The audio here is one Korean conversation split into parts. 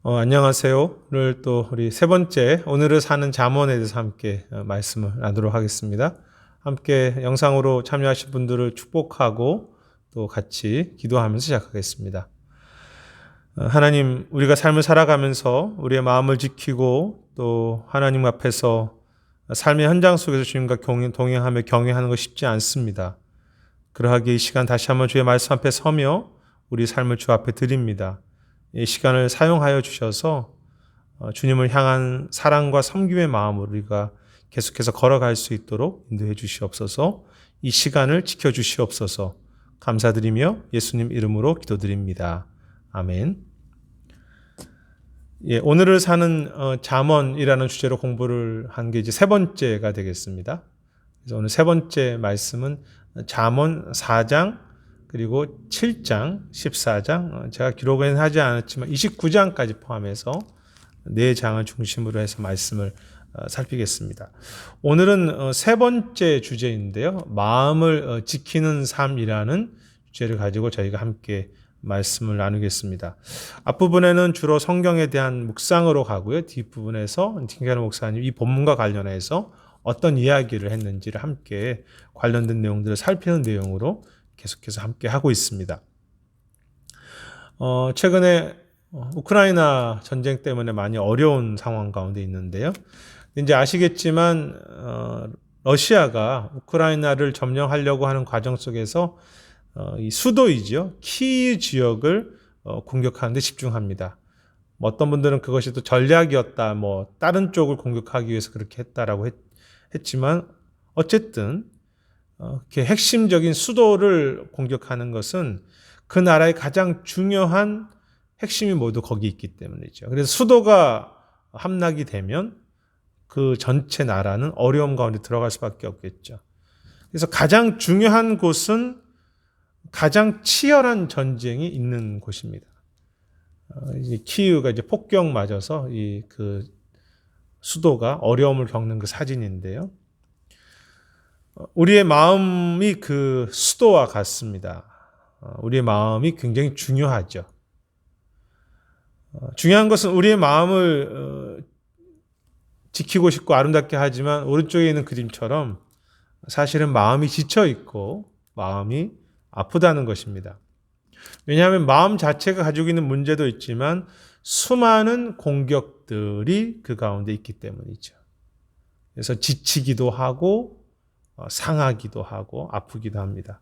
안녕하세요. 오늘 또 우리 세 번째 오늘을 사는 잠언에 대해서 함께 말씀을 나누도록 하겠습니다. 함께 영상으로 참여하신 분들을 축복하고 또 같이 기도하면서 시작하겠습니다. 하나님, 우리가 삶을 살아가면서 우리의 마음을 지키고 또 하나님 앞에서 삶의 현장 속에서 주님과 동행하며 경외하는 것이 쉽지 않습니다. 그러하기에 이 시간 다시 한번 주의 말씀 앞에 서며 우리 삶을 주 앞에 드립니다. 이 시간을 사용하여 주셔서 주님을 향한 사랑과 섬김의 마음으로 우리가 계속해서 걸어갈 수 있도록 인도해 주시옵소서. 이 시간을 지켜주시옵소서. 감사드리며 예수님 이름으로 기도드립니다. 아멘. 오늘을 사는 잠언이라는 주제로 공부를 한 게 이제 세 번째가 되겠습니다. 그래서 오늘 세 번째 말씀은 잠언 4장 그리고 7장, 14장, 제가 기록은 하지 않았지만 29장까지 포함해서 4장을 중심으로 해서 말씀을 살피겠습니다. 오늘은 세 번째 주제인데요. 마음을 지키는 삶이라는 주제를 가지고 저희가 함께 말씀을 나누겠습니다. 앞부분에는 주로 성경에 대한 묵상으로 가고요. 뒷부분에서 김경환 목사님 이 본문과 관련해서 어떤 이야기를 했는지를 함께 관련된 내용들을 살피는 내용으로 계속해서 함께 하고 있습니다. 최근에 우크라이나 전쟁 때문에 많이 어려운 상황 가운데 있는데요. 이제 아시겠지만 러시아가 우크라이나를 점령하려고 하는 과정 속에서 이 수도이죠. 키이우 지역을 공격하는 데 집중합니다. 어떤 분들은 그것이 또 전략이었다, 다른 쪽을 공격하기 위해서 그렇게 했다라고 했지만 어쨌든 이렇게 핵심적인 수도를 공격하는 것은 그 나라의 가장 중요한 핵심이 모두 거기 있기 때문이죠. 그래서 수도가 함락이 되면 그 전체 나라는 어려움 가운데 들어갈 수밖에 없겠죠. 그래서 가장 중요한 곳은 가장 치열한 전쟁이 있는 곳입니다. 키이우가 이제 폭격 맞아서 그 수도가 어려움을 겪는 그 사진인데요. 우리의 마음이 그 수도와 같습니다. 우리의 마음이 굉장히 중요하죠. 중요한 것은 우리의 마음을 지키고 싶고 아름답게 하지만 오른쪽에 있는 그림처럼 사실은 마음이 지쳐 있고 마음이 아프다는 것입니다. 왜냐하면 마음 자체가 가지고 있는 문제도 있지만 수많은 공격들이 그 가운데 있기 때문이죠. 그래서 지치기도 하고 상하기도 하고 아프기도 합니다.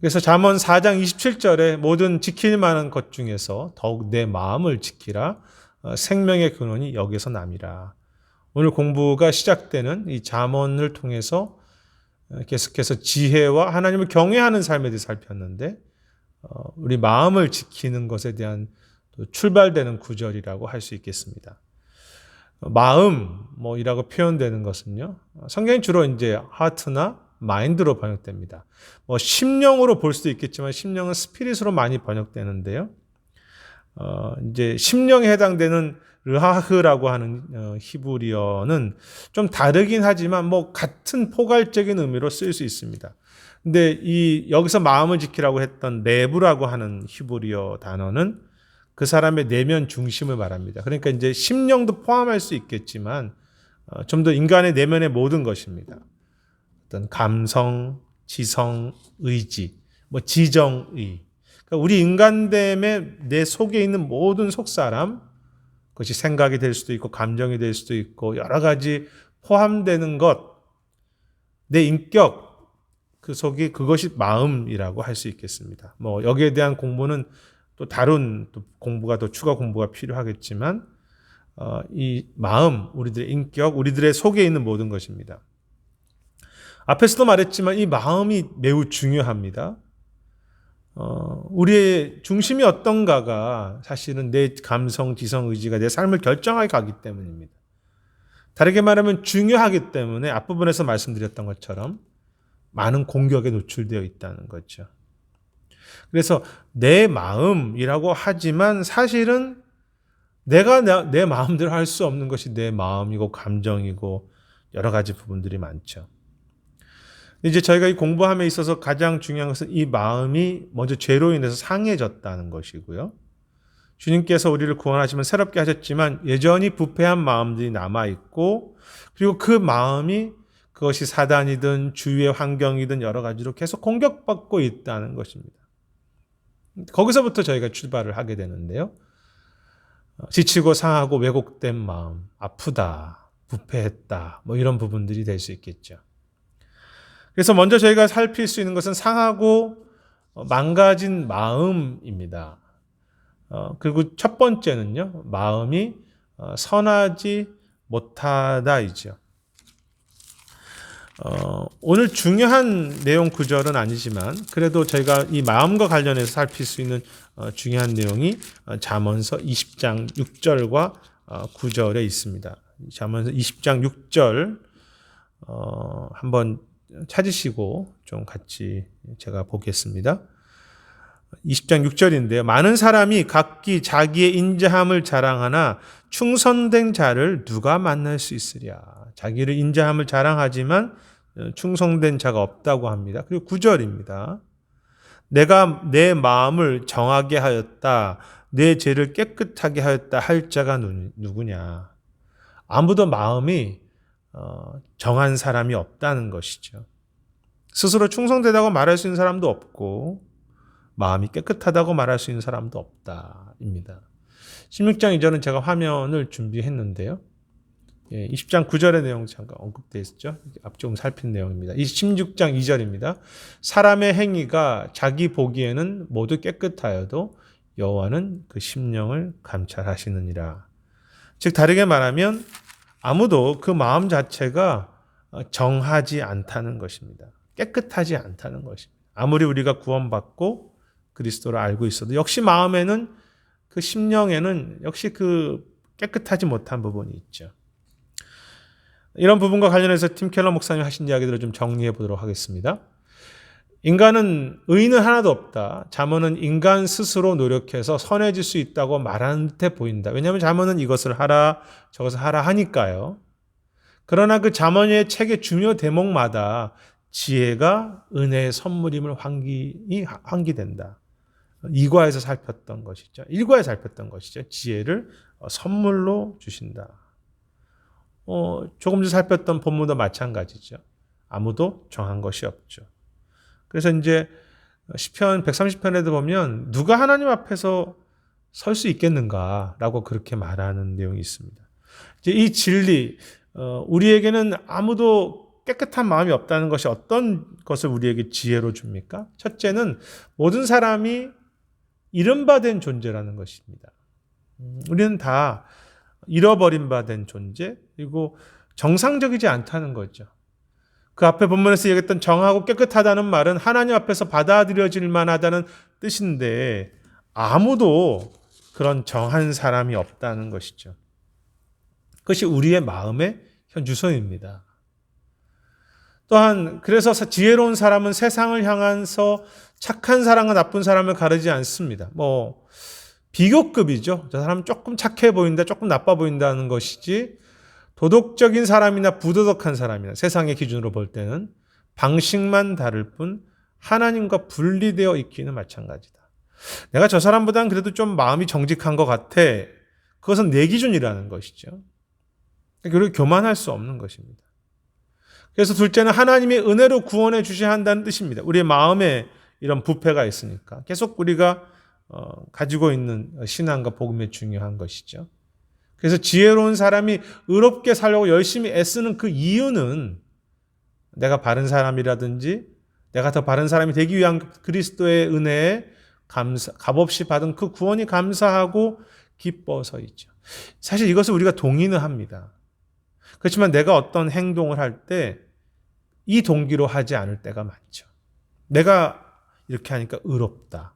그래서 잠언 4장 27절에 모든 지킬 만한 것 중에서 더욱 내 마음을 지키라. 생명의 근원이 여기서 남이라. 오늘 공부가 시작되는 이 잠언을 통해서 계속해서 지혜와 하나님을 경외하는 삶에 대해 살폈는데 우리 마음을 지키는 것에 대한 출발되는 구절이라고 할 수 있겠습니다. 마음이라고 표현되는 것은요. 성경이 주로 이제 하트나 마인드로 번역됩니다. 심령으로 볼 수도 있겠지만 심령은 스피릿으로 많이 번역되는데요. 이제 심령에 해당되는 르하흐라고 하는 히브리어는 좀 다르긴 하지만 같은 포괄적인 의미로 쓰일 수 있습니다. 근데 여기서 마음을 지키라고 했던 레브라고 하는 히브리어 단어는 그 사람의 내면 중심을 말합니다. 그러니까 이제 심령도 포함할 수 있겠지만 좀 더 인간의 내면의 모든 것입니다. 어떤 감성, 지성, 의지, 지정의. 그러니까 우리 인간됨의 내 속에 있는 모든 속사람, 그것이 생각이 될 수도 있고 감정이 될 수도 있고 여러 가지 포함되는 것, 내 인격, 그 속이 그것이 마음이라고 할 수 있겠습니다. 여기에 대한 공부는 또 다른 공부가 또 추가 공부가 필요하겠지만 이 마음, 우리들의 인격, 우리들의 속에 있는 모든 것입니다. 앞에서도 말했지만 이 마음이 매우 중요합니다. 우리의 중심이 어떤가가 사실은 내 감성, 지성, 의지가 내 삶을 결정하게 가기 때문입니다. 다르게 말하면 중요하기 때문에 앞부분에서 말씀드렸던 것처럼 많은 공격에 노출되어 있다는 거죠. 그래서 내 마음이라고 하지만 사실은 내가 내 마음대로 할 수 없는 것이 내 마음이고 감정이고 여러 가지 부분들이 많죠. 이제 저희가 이 공부함에 있어서 가장 중요한 것은 이 마음이 먼저 죄로 인해서 상해졌다는 것이고요. 주님께서 우리를 구원하시면 새롭게 하셨지만 여전히 부패한 마음들이 남아있고, 그리고 그 마음이 그것이 사단이든 주위의 환경이든 여러 가지로 계속 공격받고 있다는 것입니다. 거기서부터 저희가 출발을 하게 되는데요. 지치고 상하고 왜곡된 마음, 아프다, 부패했다, 뭐 이런 부분들이 될 수 있겠죠. 그래서 먼저 저희가 살필 수 있는 것은 상하고 망가진 마음입니다. 그리고 첫 번째는요, 마음이 선하지 못하다이죠. 오늘 중요한 내용 구절은 아니지만 그래도 저희가 이 마음과 관련해서 살필 수 있는 중요한 내용이 잠언서 20장 6절과 9절에 있습니다. 잠언서 20장 6절 한번 찾으시고 좀 같이 제가 보겠습니다. 20장 6절인데요. 많은 사람이 각기 자기의 인자함을 자랑하나 충성된 자를 누가 만날 수 있으랴. 자기를 인자함을 자랑하지만 충성된 자가 없다고 합니다. 그리고 9절입니다. 내가 내 마음을 정하게 하였다. 내 죄를 깨끗하게 하였다 할 자가 누구냐. 아무도 마음이 정한 사람이 없다는 것이죠. 스스로 충성되다고 말할 수 있는 사람도 없고 마음이 깨끗하다고 말할 수 있는 사람도 없다입니다. 16장 2절은 제가 화면을 준비했는데요. 20장 9절의 내용 잠깐 언급되어 있었죠. 앞 조금 살핀 내용입니다. 16장 2절입니다. 사람의 행위가 자기 보기에는 모두 깨끗하여도 여호와는 그 심령을 감찰하시느니라. 즉 다르게 말하면 아무도 그 마음 자체가 정하지 않다는 것입니다. 깨끗하지 않다는 것입니다. 아무리 우리가 구원받고 그리스도를 알고 있어도 역시 마음에는 그 심령에는 역시 그 깨끗하지 못한 부분이 있죠. 이런 부분과 관련해서 팀 켈러 목사님이 하신 이야기들을 좀 정리해 보도록 하겠습니다. 인간은 의인은 하나도 없다. 잠언은 인간 스스로 노력해서 선해질 수 있다고 말하는 듯해 보인다. 왜냐하면 잠언은 이것을 하라 저것을 하라 하니까요. 그러나 그 잠언의 책의 중요 대목마다 지혜가 은혜의 선물임을 환기된다. 2과에서 살폈던 것이죠. 1과에 살폈던 것이죠. 지혜를 선물로 주신다. 조금 전에 살폈던 본문도 마찬가지죠. 아무도 정한 것이 없죠. 그래서 이제 시편 130편에도 보면 누가 하나님 앞에서 설 수 있겠는가라고 그렇게 말하는 내용이 있습니다. 이제 이 진리, 우리에게는 아무도 깨끗한 마음이 없다는 것이 어떤 것을 우리에게 지혜로 줍니까? 첫째는 모든 사람이 잃은 바 된 존재라는 것입니다. 우리는 다 잃어버린 바 된 존재, 그리고 정상적이지 않다는 거죠. 그 앞에 본문에서 얘기했던 정하고 깨끗하다는 말은 하나님 앞에서 받아들여질 만하다는 뜻인데 아무도 그런 정한 사람이 없다는 것이죠. 그것이 우리의 마음의 현 유선입니다. 또한 그래서 지혜로운 사람은 세상을 향해서 착한 사람과 나쁜 사람을 가르지 않습니다. 비교급이죠. 저 사람은 조금 착해 보인다, 조금 나빠 보인다는 것이지 도덕적인 사람이나 부도덕한 사람이나 세상의 기준으로 볼 때는 방식만 다를 뿐 하나님과 분리되어 있기는 마찬가지다. 내가 저 사람보다는 그래도 좀 마음이 정직한 것 같아. 그것은 내 기준이라는 것이죠. 그리고 교만할 수 없는 것입니다. 그래서 둘째는 하나님의 은혜로 구원해 주셔야 한다는 뜻입니다. 우리의 마음에 이런 부패가 있으니까 계속 우리가 가지고 있는 신앙과 복음이 중요한 것이죠. 그래서 지혜로운 사람이 의롭게 살려고 열심히 애쓰는 그 이유는 내가 바른 사람이라든지 내가 더 바른 사람이 되기 위한 그리스도의 은혜에 값없이 받은 그 구원이 감사하고 기뻐서이죠. 사실 이것을 우리가 동의는 합니다. 그렇지만 내가 어떤 행동을 할 때 이 동기로 하지 않을 때가 많죠. 내가 이렇게 하니까 의롭다.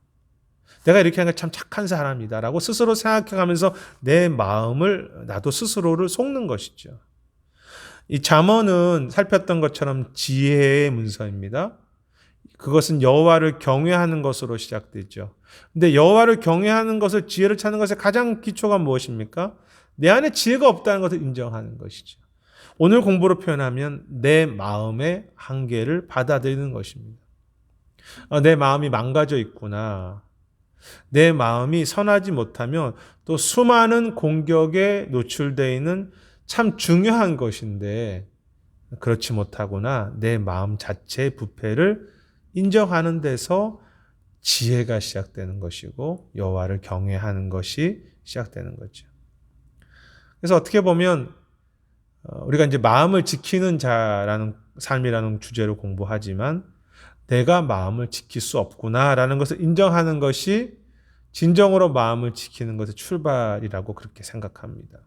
내가 이렇게 하니까 참 착한 사람이다 라고 스스로 생각해가면서 내 마음을 나도 스스로를 속는 것이죠. 이 잠언은 살폈던 것처럼 지혜의 문서입니다. 그것은 여호와를 경외하는 것으로 시작되죠. 근데 여호와를 경외하는 것을 지혜를 찾는 것의 가장 기초가 무엇입니까? 내 안에 지혜가 없다는 것을 인정하는 것이죠. 오늘 공부로 표현하면 내 마음의 한계를 받아들이는 것입니다. 내 마음이 망가져 있구나. 내 마음이 선하지 못하면 또 수많은 공격에 노출되어 있는 참 중요한 것인데 그렇지 못하구나. 내 마음 자체의 부패를 인정하는 데서 지혜가 시작되는 것이고 여호와를 경외하는 것이 시작되는 거죠. 그래서 어떻게 보면 우리가 이제 마음을 지키는 자라는 삶이라는 주제로 공부하지만 내가 마음을 지킬 수 없구나라는 것을 인정하는 것이 진정으로 마음을 지키는 것의 출발이라고 그렇게 생각합니다.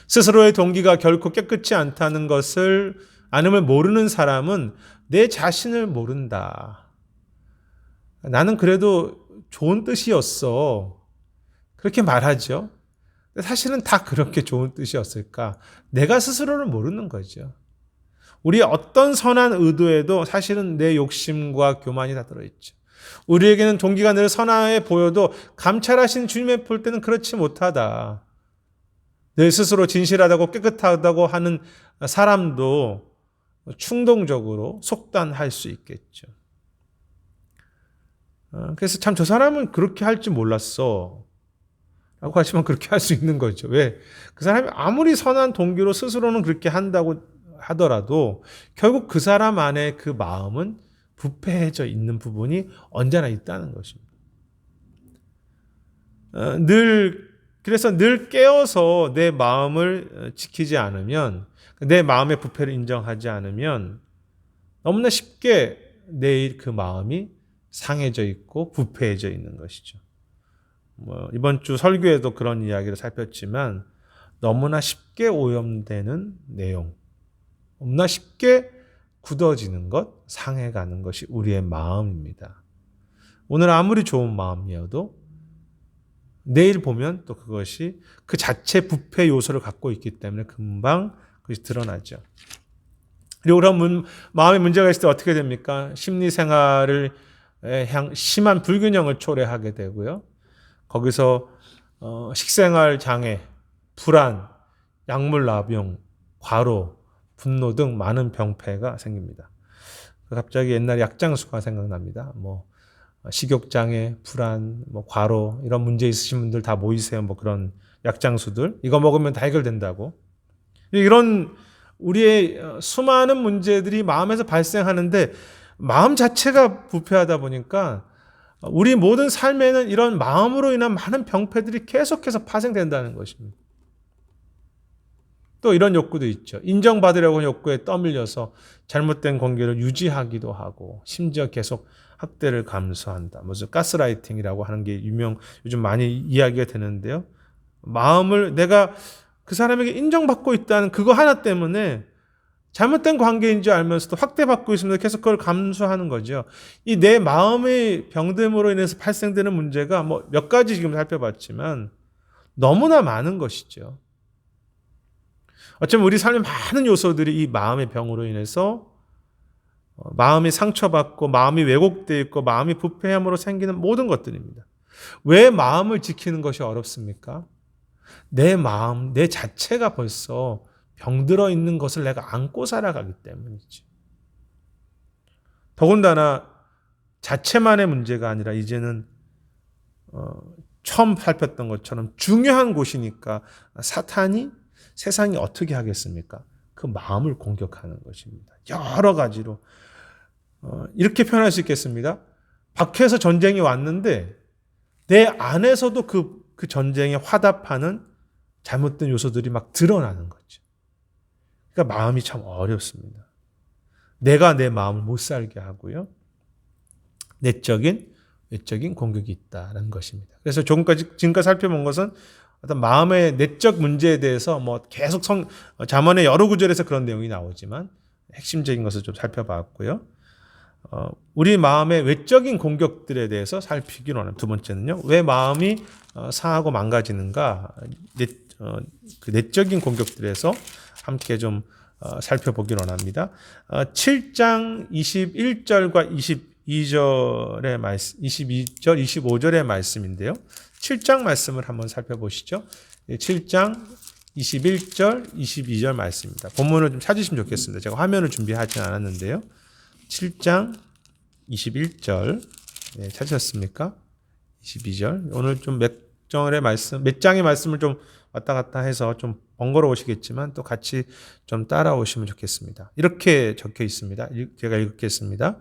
스스로의 동기가 결코 깨끗이 않다는 것을 아님을 모르는 사람은 내 자신을 모른다. 나는 그래도 좋은 뜻이었어. 그렇게 말하죠. 사실은 다 그렇게 좋은 뜻이었을까? 내가 스스로를 모르는 거죠. 우리의 어떤 선한 의도에도 사실은 내 욕심과 교만이 다 들어있죠. 우리에게는 동기가 늘 선하게 보여도 감찰하신 주님의 볼 때는 그렇지 못하다. 내 스스로 진실하다고 깨끗하다고 하는 사람도 충동적으로 속단할 수 있겠죠. 그래서 참 저 사람은 그렇게 할 줄 몰랐어 라고 하시면 그렇게 할 수 있는 거죠. 왜? 그 사람이 아무리 선한 동기로 스스로는 그렇게 한다고 하더라도 결국 그 사람 안에 그 마음은 부패해져 있는 부분이 언제나 있다는 것입니다. 그래서 늘 깨어서 내 마음을 지키지 않으면, 내 마음의 부패를 인정하지 않으면 너무나 쉽게 내일 그 마음이 상해져 있고 부패해져 있는 것이죠. 이번 주 설교에도 그런 이야기를 살폈지만 너무나 쉽게 오염되는 내용, 너무나 쉽게 굳어지는 것, 상해가는 것이 우리의 마음입니다. 오늘 아무리 좋은 마음이어도 내일 보면 또 그것이 그 자체 부패 요소를 갖고 있기 때문에 금방 그것이 드러나죠. 그리고 그런 마음의 문제가 있을 때 어떻게 됩니까? 심리 생활을 심한 불균형을 초래하게 되고요. 거기서 식생활 장애, 불안, 약물 남용, 과로, 분노 등 많은 병폐가 생깁니다. 갑자기 옛날 약장수가 생각납니다. 식욕장애, 불안, 과로 이런 문제 있으신 분들 다 모이세요. 그런 약장수들 이거 먹으면 다 해결된다고. 이런 우리의 수많은 문제들이 마음에서 발생하는데 마음 자체가 부패하다 보니까 우리 모든 삶에는 이런 마음으로 인한 많은 병폐들이 계속해서 파생된다는 것입니다. 또 이런 욕구도 있죠. 인정받으려고 하는 욕구에 떠밀려서 잘못된 관계를 유지하기도 하고 심지어 계속 학대를 감수한다. 무슨 가스라이팅이라고 하는 게 요즘 많이 이야기가 되는데요. 마음을 내가 그 사람에게 인정받고 있다는 그거 하나 때문에 잘못된 관계인 줄 알면서도 확대받고 있으면서 계속 그걸 감수하는 거죠. 이 내 마음의 병듦으로 인해서 발생되는 문제가 몇 가지 지금 살펴봤지만 너무나 많은 것이죠. 어쩌면 우리 삶의 많은 요소들이 이 마음의 병으로 인해서 마음이 상처받고 마음이 왜곡되어 있고 마음이 부패함으로 생기는 모든 것들입니다. 왜 마음을 지키는 것이 어렵습니까? 내 마음, 내 자체가 벌써 병들어 있는 것을 내가 안고 살아가기 때문이지. 더군다나 자체만의 문제가 아니라 이제는 처음 살폈던 것처럼 중요한 곳이니까 사탄이 세상이 어떻게 하겠습니까? 그 마음을 공격하는 것입니다. 여러 가지로. 이렇게 표현할 수 있겠습니다. 밖에서 전쟁이 왔는데 내 안에서도 그 전쟁에 화답하는 잘못된 요소들이 막 드러나는 거죠. 그러니까 마음이 참 어렵습니다. 내가 내 마음을 못 살게 하고요. 내적인, 외적인 공격이 있다는 것입니다. 그래서 지금까지 살펴본 것은 어떤 마음의 내적 문제에 대해서 계속 잠언의 여러 구절에서 그런 내용이 나오지만 핵심적인 것을 좀 살펴봤고요. 우리 마음의 외적인 공격들에 대해서 살피기로 합니다. 두 번째는요. 왜 마음이 상하고 망가지는가? 그 내적인 공격들에서 함께 좀 살펴보기로 합니다. 7장 21절과 22절의 말씀, 22절, 25절의 말씀인데요. 7장 말씀을 한번 살펴보시죠. 7장 21절, 22절 말씀입니다. 본문을 좀 찾으시면 좋겠습니다. 제가 화면을 준비하지 않았는데요. 7장 21절 찾으셨습니까? 22절. 오늘 좀 몇 장의 말씀을 좀 왔다 갔다 해서 좀 번거로우시겠지만 또 같이 좀 따라오시면 좋겠습니다. 이렇게 적혀 있습니다. 제가 읽겠습니다.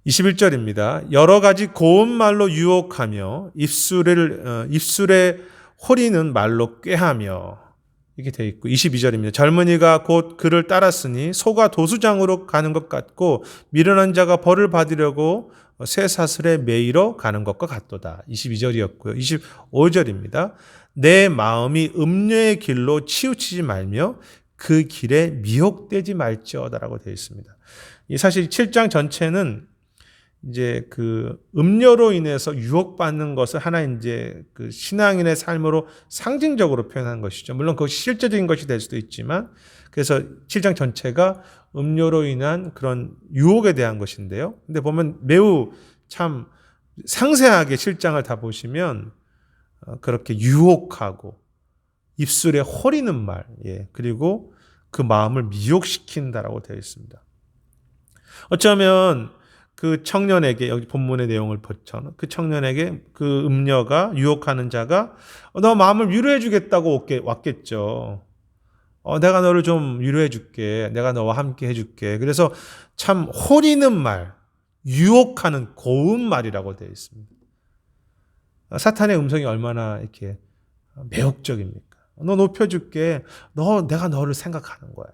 21절입니다. 여러 가지 고운 말로 유혹하며 입술에 호리는 말로 꾀하며, 이렇게 되어 있고, 22절입니다. 젊은이가 곧 그를 따랐으니 소가 도수장으로 가는 것 같고 미련한 자가 벌을 받으려고 쇠사슬에 매이러 가는 것과 같도다. 22절이었고요. 25절입니다. 내 마음이 음녀의 길로 치우치지 말며 그 길에 미혹되지 말지어다라고 되어 있습니다. 사실 7장 전체는 이제 그 음료로 인해서 유혹받는 것을 하나 이제 그 신앙인의 삶으로 상징적으로 표현한 것이죠. 물론 그것이 실제적인 것이 될 수도 있지만, 그래서 7장 전체가 음료로 인한 그런 유혹에 대한 것인데요. 근데 보면 매우 참 상세하게 7장을 다 보시면 그렇게 유혹하고 입술에 호리는 말, 그리고 그 마음을 미혹시킨다라고 되어 있습니다. 어쩌면 그 청년에게, 여기 본문의 내용을 보면 그 청년에게 그 음녀가, 유혹하는 자가 너 마음을 위로해 주겠다고 왔겠죠. 내가 너를 좀 위로해 줄게. 내가 너와 함께 해 줄게. 그래서 참 호리는 말, 유혹하는 고운 말이라고 되어 있습니다. 사탄의 음성이 얼마나 이렇게 매혹적입니까? 너 높여줄게. 내가 너를 생각하는 거야.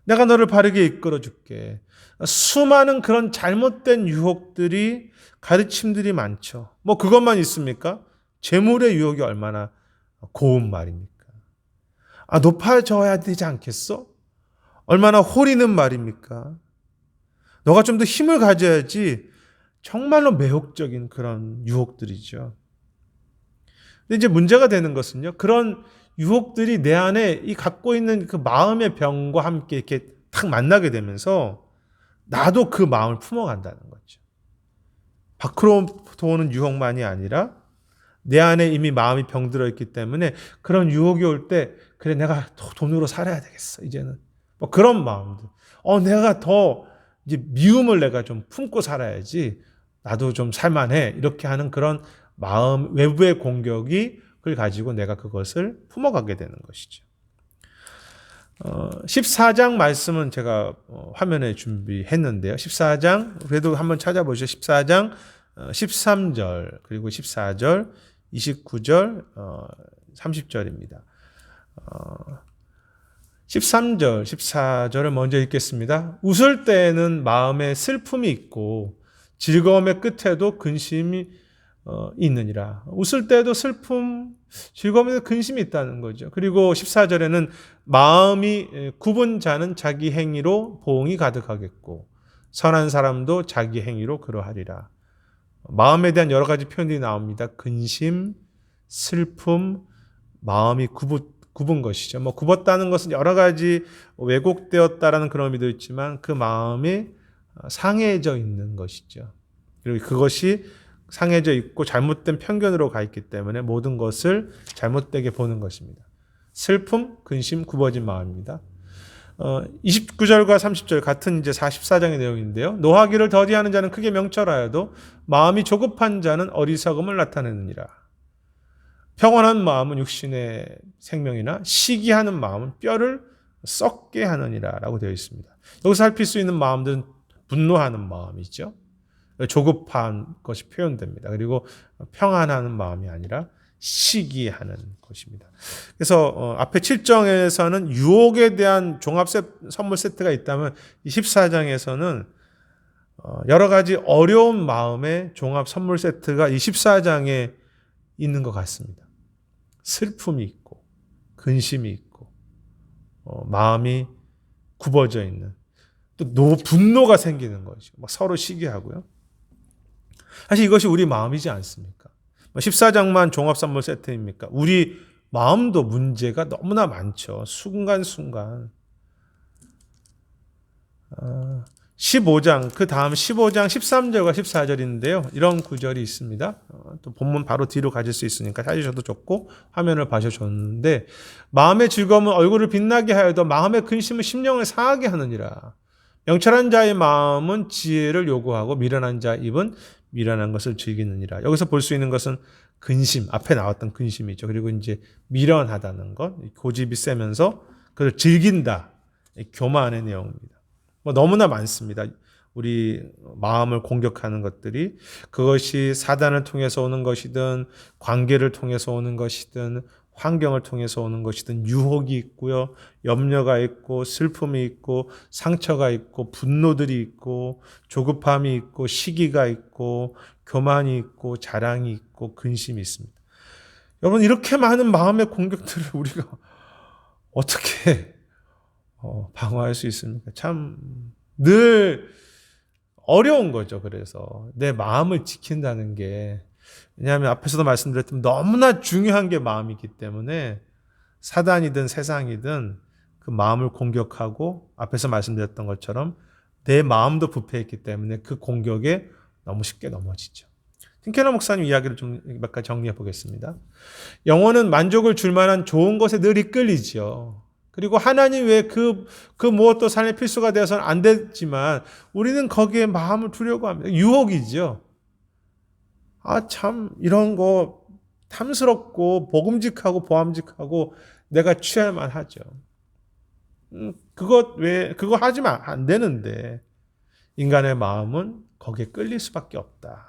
내가 너를 바르게 이끌어 줄게. 수많은 그런 잘못된 유혹들이, 가르침들이 많죠. 뭐 그것만 있습니까? 재물의 유혹이 얼마나 고운 말입니까? 높아져야 되지 않겠어? 얼마나 호리는 말입니까? 너가 좀 더 힘을 가져야지. 정말로 매혹적인 그런 유혹들이죠. 근데 이제 문제가 되는 것은요, 그런 유혹들이 내 안에 이 갖고 있는 그 마음의 병과 함께 이렇게 탁 만나게 되면서 나도 그 마음을 품어간다는 거죠. 밖으로 오는 유혹만이 아니라 내 안에 이미 마음이 병들어 있기 때문에 그런 유혹이 올 때, 그래, 내가 돈으로 살아야 되겠어, 이제는. 뭐 그런 마음들. 내가 더 이제 미움을 내가 좀 품고 살아야지. 나도 좀 살만해. 이렇게 하는 그런 마음, 외부의 공격이 그걸 가지고 내가 그것을 품어가게 되는 것이죠. 14장 말씀은 제가 화면에 준비했는데요. 14장, 그래도 한번 찾아보시죠. 14장 13절, 그리고 14절, 29절, 30절입니다. 13절, 14절을 먼저 읽겠습니다. 웃을 때에는 마음에 슬픔이 있고 즐거움의 끝에도 근심이 있느니라. 웃을 때도 슬픔, 즐거움에도 근심이 있다는 거죠. 그리고 14절에는 마음이 굽은 자는 자기 행위로 보응이 가득하겠고 선한 사람도 자기 행위로 그러하리라. 마음에 대한 여러 가지 표현들이 나옵니다. 근심, 슬픔, 마음이 굽은 것이죠. 뭐 굽었다는 것은 여러 가지 왜곡되었다라는 그런 의미도 있지만 그 마음이 상해져 있는 것이죠. 그리고 그것이 상해져 있고 잘못된 편견으로 가 있기 때문에 모든 것을 잘못되게 보는 것입니다. 슬픔, 근심, 굽어진 마음입니다. 29절과 30절 같은 이제 44장의 내용인데요. 노하기를 더디하는 자는 크게 명철하여도 마음이 조급한 자는 어리석음을 나타내느니라. 평온한 마음은 육신의 생명이나 시기하는 마음은 뼈를 썩게 하느니라 라고 되어 있습니다. 여기서 살필 수 있는 마음들은 분노하는 마음이죠. 조급한 것이 표현됩니다. 그리고 평안하는 마음이 아니라 시기하는 것입니다. 그래서 앞에 7장에서는 유혹에 대한 종합 선물 세트가 있다면 이 14장에서는 여러 가지 어려운 마음의 종합 선물 세트가 이 14장에 있는 것 같습니다. 슬픔이 있고 근심이 있고 마음이 굽어져 있는, 또 분노가 생기는 거죠. 막 서로 시기하고요. 사실 이것이 우리 마음이지 않습니까? 14장만 종합선물 세트입니까? 우리 마음도 문제가 너무나 많죠. 순간순간. 15장, 그 다음 15장 13절과 14절인데요. 이런 구절이 있습니다. 또 본문 바로 뒤로 가질 수 있으니까 찾으셔도 좋고 화면을 봐주셨는데, 마음의 즐거움은 얼굴을 빛나게 하여도 마음의 근심은 심령을 상하게 하느니라. 명철한 자의 마음은 지혜를 요구하고 미련한 자의 입은 미련한 것을 즐기느니라. 여기서 볼 수 있는 것은 근심, 앞에 나왔던 근심이죠. 그리고 이제 미련하다는 것, 고집이 세면서 그걸 즐긴다. 교만의 내용입니다. 뭐 너무나 많습니다. 우리 마음을 공격하는 것들이, 그것이 사단을 통해서 오는 것이든 관계를 통해서 오는 것이든 환경을 통해서 오는 것이든 유혹이 있고요. 염려가 있고 슬픔이 있고 상처가 있고 분노들이 있고 조급함이 있고 시기가 있고 교만이 있고 자랑이 있고 근심이 있습니다. 여러분, 이렇게 많은 마음의 공격들을 우리가 어떻게 방어할 수 있습니까? 참 늘 어려운 거죠. 그래서 내 마음을 지킨다는 게, 왜냐하면 앞에서도 말씀드렸지만 너무나 중요한 게 마음이기 때문에 사단이든 세상이든 그 마음을 공격하고, 앞에서 말씀드렸던 것처럼 내 마음도 부패했기 때문에 그 공격에 너무 쉽게 넘어지죠. 틴켈러 목사님 이야기를 좀 몇 가지 정리해 보겠습니다. 영혼은 만족을 줄 만한 좋은 것에 늘 이끌리죠. 그리고 하나님 외에 그 무엇도 삶의 필수가 되어서는 안 되지만 우리는 거기에 마음을 두려고 합니다. 유혹이죠. 참 이런 거 탐스럽고 복음직하고 보암직하고 내가 취할만 하죠. 그거 하지만 안 되는데 인간의 마음은 거기에 끌릴 수밖에 없다.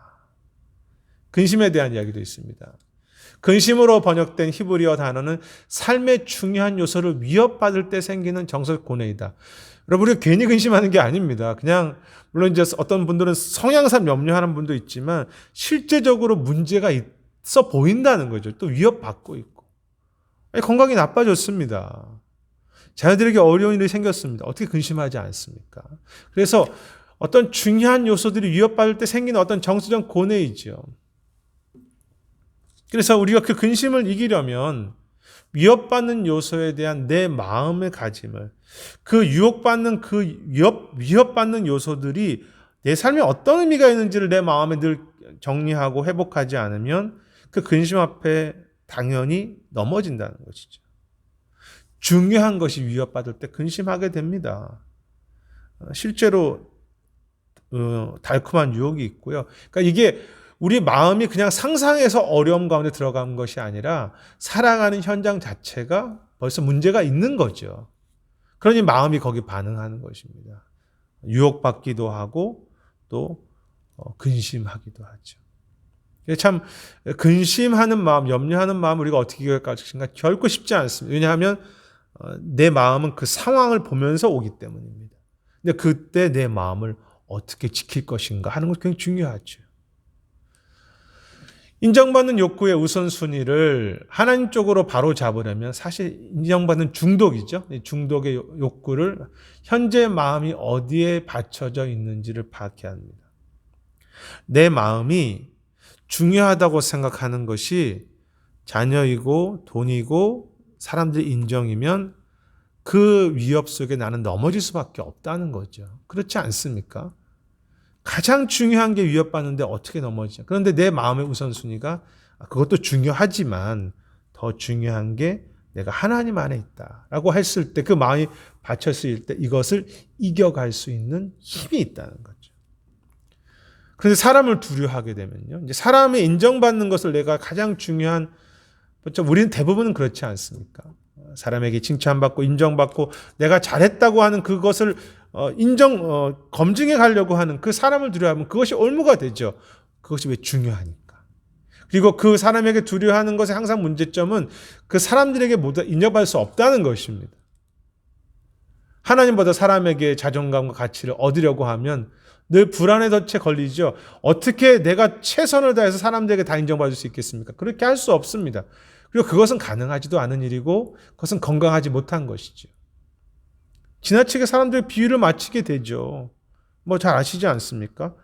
근심에 대한 이야기도 있습니다. 근심으로 번역된 히브리어 단어는 삶의 중요한 요소를 위협받을 때 생기는 정서적 고뇌이다. 여러분, 우리가 괜히 근심하는 게 아닙니다. 그냥 물론 이제 어떤 분들은 성향상 염려하는 분도 있지만 실제적으로 문제가 있어 보인다는 거죠. 또 위협받고 있고. 건강이 나빠졌습니다. 자녀들에게 어려운 일이 생겼습니다. 어떻게 근심하지 않습니까? 그래서 어떤 중요한 요소들이 위협받을 때 생기는 어떤 정서적 고뇌이죠. 그래서 우리가 그 근심을 이기려면 위협받는 요소에 대한 내 마음의 가짐을, 그 유혹받는 위협받는 요소들이 내 삶에 어떤 의미가 있는지를 내 마음에 늘 정리하고 회복하지 않으면 그 근심 앞에 당연히 넘어진다는 것이죠. 중요한 것이 위협받을 때 근심하게 됩니다. 실제로 달콤한 유혹이 있고요. 그러니까 이게 우리 마음이 그냥 상상해서 어려움 가운데 들어간 것이 아니라 살아가는 현장 자체가 벌써 문제가 있는 거죠. 그러니 마음이 거기 반응하는 것입니다. 유혹받기도 하고 또 근심하기도 하죠. 참 근심하는 마음, 염려하는 마음 우리가 어떻게 이겨갈 것인가 결코 쉽지 않습니다. 왜냐하면 내 마음은 그 상황을 보면서 오기 때문입니다. 근데 그때 내 마음을 어떻게 지킬 것인가 하는 것이 굉장히 중요하죠. 인정받는 욕구의 우선순위를 하나님 쪽으로 바로 잡으려면 사실 인정받는 중독이죠. 중독의 욕구를 현재 마음이 어디에 받쳐져 있는지를 파악해야 합니다. 내 마음이 중요하다고 생각하는 것이 자녀이고 돈이고 사람들의 인정이면 그 위협 속에 나는 넘어질 수밖에 없다는 거죠. 그렇지 않습니까? 가장 중요한 게 위협받는데 어떻게 넘어지죠? 그런데 내 마음의 우선순위가 그것도 중요하지만 더 중요한 게 내가 하나님 안에 있다라고 했을 때 그 마음이 받쳤을 때 이것을 이겨갈 수 있는 힘이 있다는 거죠. 그런데 사람을 두려워하게 되면요. 이제 사람의 인정받는 것을 내가 가장 중요한, 우리는 대부분은 그렇지 않습니까? 사람에게 칭찬받고 인정받고 내가 잘했다고 하는 그것을 검증해 가려고 하는 그 사람을 두려워하면 그것이 올무가 되죠. 그것이 왜 중요하니까. 그리고 그 사람에게 두려워하는 것의 항상 문제점은 그 사람들에게 모두 인정받을 수 없다는 것입니다. 하나님보다 사람에게 자존감과 가치를 얻으려고 하면 늘 불안의 덫에 걸리죠. 어떻게 내가 최선을 다해서 사람들에게 다 인정받을 수 있겠습니까? 그렇게 할 수 없습니다. 그리고 그것은 가능하지도 않은 일이고 그것은 건강하지 못한 것이죠. 지나치게 사람들의 비유를 맞추게 되죠. 잘 아시지 않습니까?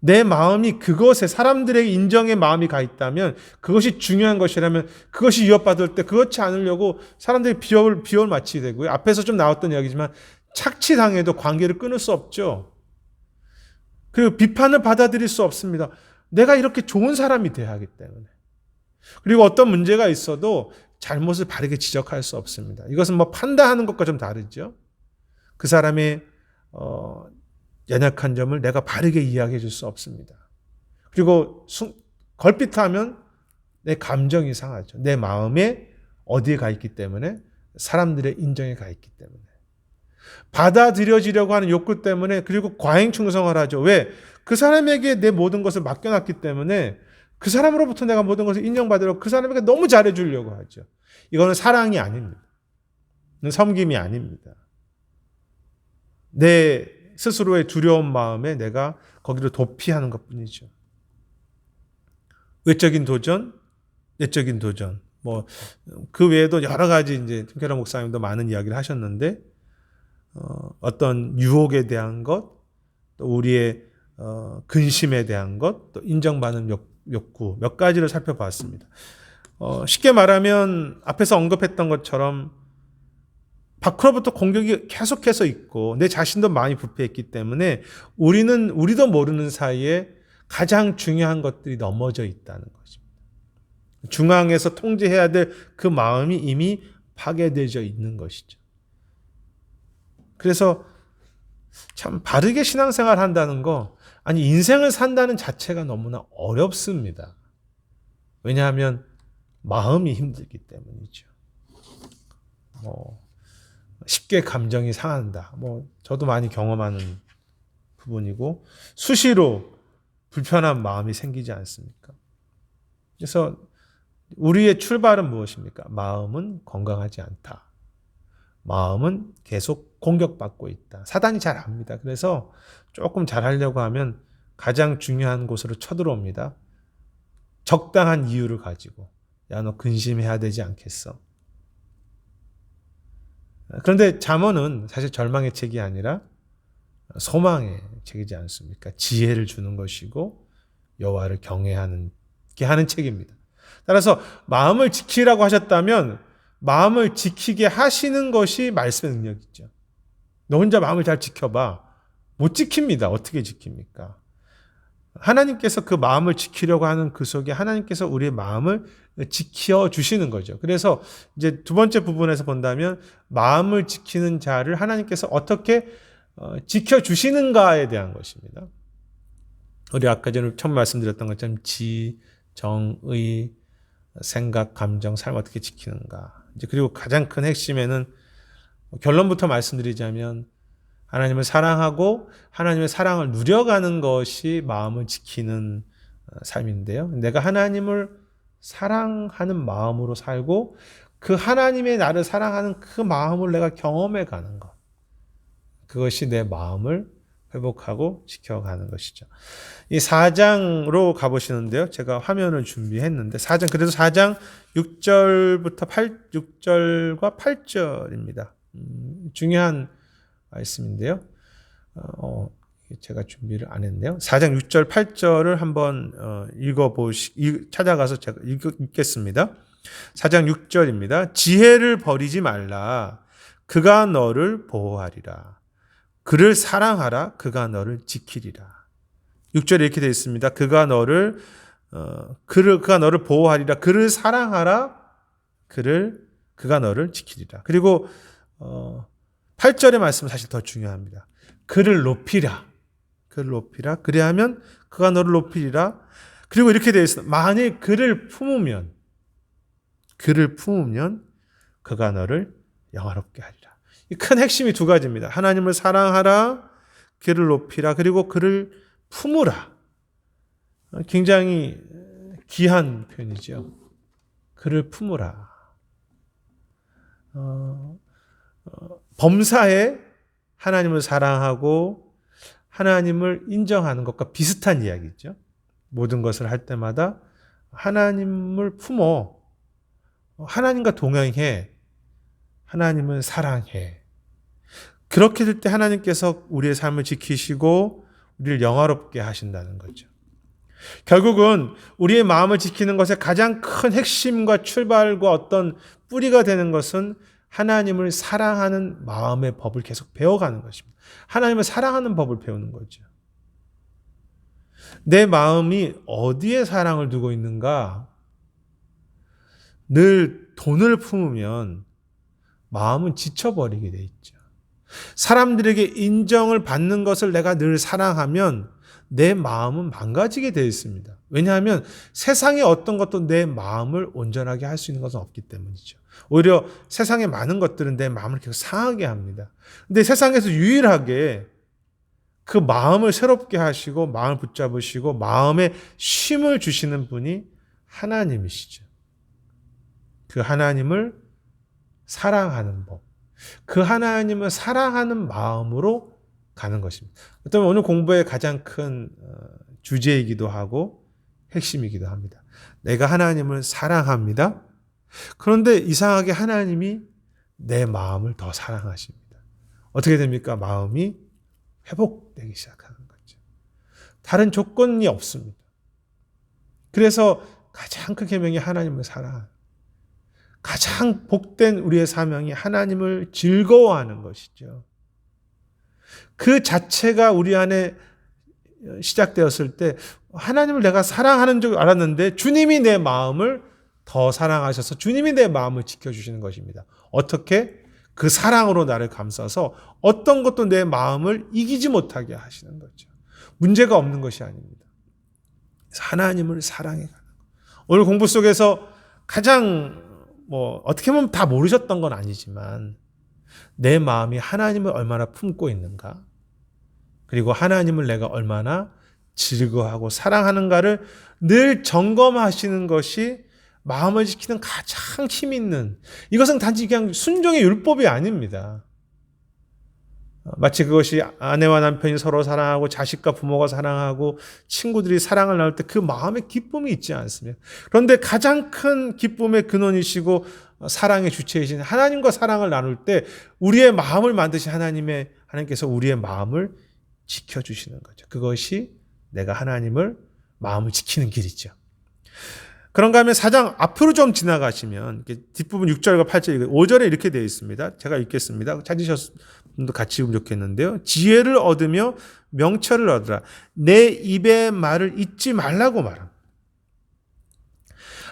내 마음이 그것에 사람들에게 인정의 마음이 가 있다면 그것이 중요한 것이라면 그것이 위협받을 때 그렇지 않으려고 사람들이 비유를 맞추게 되고요. 앞에서 좀 나왔던 이야기지만 착취당해도 관계를 끊을 수 없죠. 그리고 비판을 받아들일 수 없습니다. 내가 이렇게 좋은 사람이 돼야 하기 때문에. 그리고 어떤 문제가 있어도 잘못을 바르게 지적할 수 없습니다. 이것은 판단하는 것과 좀 다르죠. 그 사람의 연약한 점을 내가 바르게 이야기해 줄 수 없습니다. 그리고 걸핏하면 내 감정이 상하죠. 내 마음에 어디에 가 있기 때문에 사람들의 인정에 가 있기 때문에 받아들여지려고 하는 욕구 때문에 그리고 과잉 충성을 하죠. 왜? 그 사람에게 내 모든 것을 맡겨놨기 때문에 그 사람으로부터 내가 모든 것을 인정받으려고 그 사람에게 너무 잘해주려고 하죠. 이거는 사랑이 아닙니다. 이건 섬김이 아닙니다. 내 스스로의 두려운 마음에 내가 거기를 도피하는 것뿐이죠. 외적인 도전, 내적인 도전. 뭐 그 외에도 여러 가지 이제 김캐러 목사님도 많은 이야기를 하셨는데 어떤 유혹에 대한 것, 또 우리의 근심에 대한 것, 또 인정받는 욕구 몇 가지를 살펴봤습니다. 쉽게 말하면 앞에서 언급했던 것처럼 밖으로부터 공격이 계속해서 있고 내 자신도 많이 부패했기 때문에 우리도 모르는 사이에 가장 중요한 것들이 넘어져 있다는 것입니다. 중앙에서 통제해야 될 그 마음이 이미 파괴되어 있는 것이죠. 그래서 참 바르게 신앙생활 한다는 거, 아니 인생을 산다는 자체가 너무나 어렵습니다. 왜냐하면 마음이 힘들기 때문이죠. 쉽게 감정이 상한다. 저도 많이 경험하는 부분이고 수시로 불편한 마음이 생기지 않습니까? 그래서 우리의 출발은 무엇입니까? 마음은 건강하지 않다. 마음은 계속 공격받고 있다. 사단이 잘 압니다. 그래서 조금 잘하려고 하면 가장 중요한 곳으로 쳐들어옵니다. 적당한 이유를 가지고 야, 너 근심해야 되지 않겠어? 그런데 잠언은 사실 절망의 책이 아니라 소망의 책이지 않습니까? 지혜를 주는 것이고 여호와를 경외하는 게 하는 책입니다. 따라서 마음을 지키라고 하셨다면 마음을 지키게 하시는 것이 말씀의 능력이죠. 너 혼자 마음을 잘 지켜봐. 못 지킵니다. 어떻게 지킵니까? 하나님께서 그 마음을 지키려고 하는 그 속에 하나님께서 우리의 마음을 지켜주시는 거죠. 그래서 이제 두 번째 부분에서 본다면 마음을 지키는 자를 하나님께서 어떻게 지켜주시는가에 대한 것입니다. 우리 아까 전에 처음 말씀드렸던 것처럼 지, 정, 의, 생각, 감정, 삶 어떻게 지키는가. 이제 그리고 가장 큰 핵심에는 결론부터 말씀드리자면 하나님을 사랑하고 하나님의 사랑을 누려가는 것이 마음을 지키는 삶인데요. 내가 하나님을 사랑하는 마음으로 살고 그 하나님의 나를 사랑하는 그 마음을 내가 경험해 가는 것. 그것이 내 마음을 회복하고 지켜가는 것이죠. 이 4장으로 가보시는데요. 제가 화면을 준비했는데 4장, 그래도 4장 6절과 8절입니다. 중요한 말씀인데요. 제가 준비를 안 했네요. 4장 6절, 8절을 한번 찾아가서 제가 읽겠습니다. 4장 6절입니다. 지혜를 버리지 말라. 그가 너를 보호하리라. 그를 사랑하라. 그가 너를 지키리라. 6절에 이렇게 되어 있습니다. 그가 너를 보호하리라. 그를 사랑하라. 그가 너를 지키리라. 그리고 8절의 말씀은 사실 더 중요합니다. 그를 높이라. 그래야 하면 그가 너를 높이리라. 그리고 이렇게 되어 있습니다. 만일 그를 품으면 그가 너를 영화롭게 하리라. 이 큰 핵심이 두 가지입니다. 하나님을 사랑하라, 그를 높이라, 그리고 그를 품으라. 굉장히 귀한 표현이죠. 그를 품으라. 범사에 하나님을 사랑하고 하나님을 인정하는 것과 비슷한 이야기죠. 모든 것을 할 때마다 하나님을 품어. 하나님과 동행해. 하나님을 사랑해. 그렇게 될 때 하나님께서 우리의 삶을 지키시고 우리를 영화롭게 하신다는 거죠. 결국은 우리의 마음을 지키는 것의 가장 큰 핵심과 출발과 어떤 뿌리가 되는 것은 하나님을 사랑하는 마음의 법을 계속 배워가는 것입니다. 하나님을 사랑하는 법을 배우는 거죠. 내 마음이 어디에 사랑을 두고 있는가? 늘 돈을 품으면 마음은 지쳐버리게 돼 있죠. 사람들에게 인정을 받는 것을 내가 늘 사랑하면 내 마음은 망가지게 되어 있습니다. 왜냐하면 세상의 어떤 것도 내 마음을 온전하게 할 수 있는 것은 없기 때문이죠. 오히려 세상의 많은 것들은 내 마음을 계속 상하게 합니다. 근데 세상에서 유일하게 그 마음을 새롭게 하시고 마음을 붙잡으시고 마음에 쉼을 주시는 분이 하나님이시죠. 그 하나님을 사랑하는 법. 그 하나님을 사랑하는 마음으로 가는 것입니다. 어쩌면 오늘 공부의 가장 큰 주제이기도 하고 핵심이기도 합니다. 내가 하나님을 사랑합니다. 그런데 이상하게 하나님이 내 마음을 더 사랑하십니다. 어떻게 됩니까? 마음이 회복되기 시작하는 거죠. 다른 조건이 없습니다. 그래서 가장 큰 계명이 하나님을 사랑하는, 가장 복된 우리의 사명이 하나님을 즐거워하는 것이죠. 그 자체가 우리 안에 시작되었을 때 하나님을 내가 사랑하는 줄 알았는데 주님이 내 마음을 더 사랑하셔서 주님이 내 마음을 지켜주시는 것입니다. 어떻게? 그 사랑으로 나를 감싸서 어떤 것도 내 마음을 이기지 못하게 하시는 거죠. 문제가 없는 것이 아닙니다. 하나님을 사랑해 가는 것. 오늘 공부 속에서 가장 어떻게 보면 다 모르셨던 건 아니지만 내 마음이 하나님을 얼마나 품고 있는가, 그리고 하나님을 내가 얼마나 즐거워하고 사랑하는가를 늘 점검하시는 것이 마음을 지키는 가장 힘 있는, 이것은 단지 그냥 순종의 율법이 아닙니다. 마치 그것이 아내와 남편이 서로 사랑하고 자식과 부모가 사랑하고 친구들이 사랑을 나눌 때 그 마음에 기쁨이 있지 않습니까? 그런데 가장 큰 기쁨의 근원이시고 사랑의 주체이신 하나님과 사랑을 나눌 때 우리의 마음을 만드신 하나님께서 우리의 마음을 지켜주시는 거죠. 그것이 내가 하나님을 마음을 지키는 길이죠. 그런가 하면 4장 앞으로 좀 지나가시면 뒷부분 6절과 8절, 5절에 이렇게 되어 있습니다. 제가 읽겠습니다. 찾으셨을 분도 같이 읽으면 좋겠는데요. 지혜를 얻으며 명철을 얻으라. 내 입의 말을 잊지 말라고 말합니다.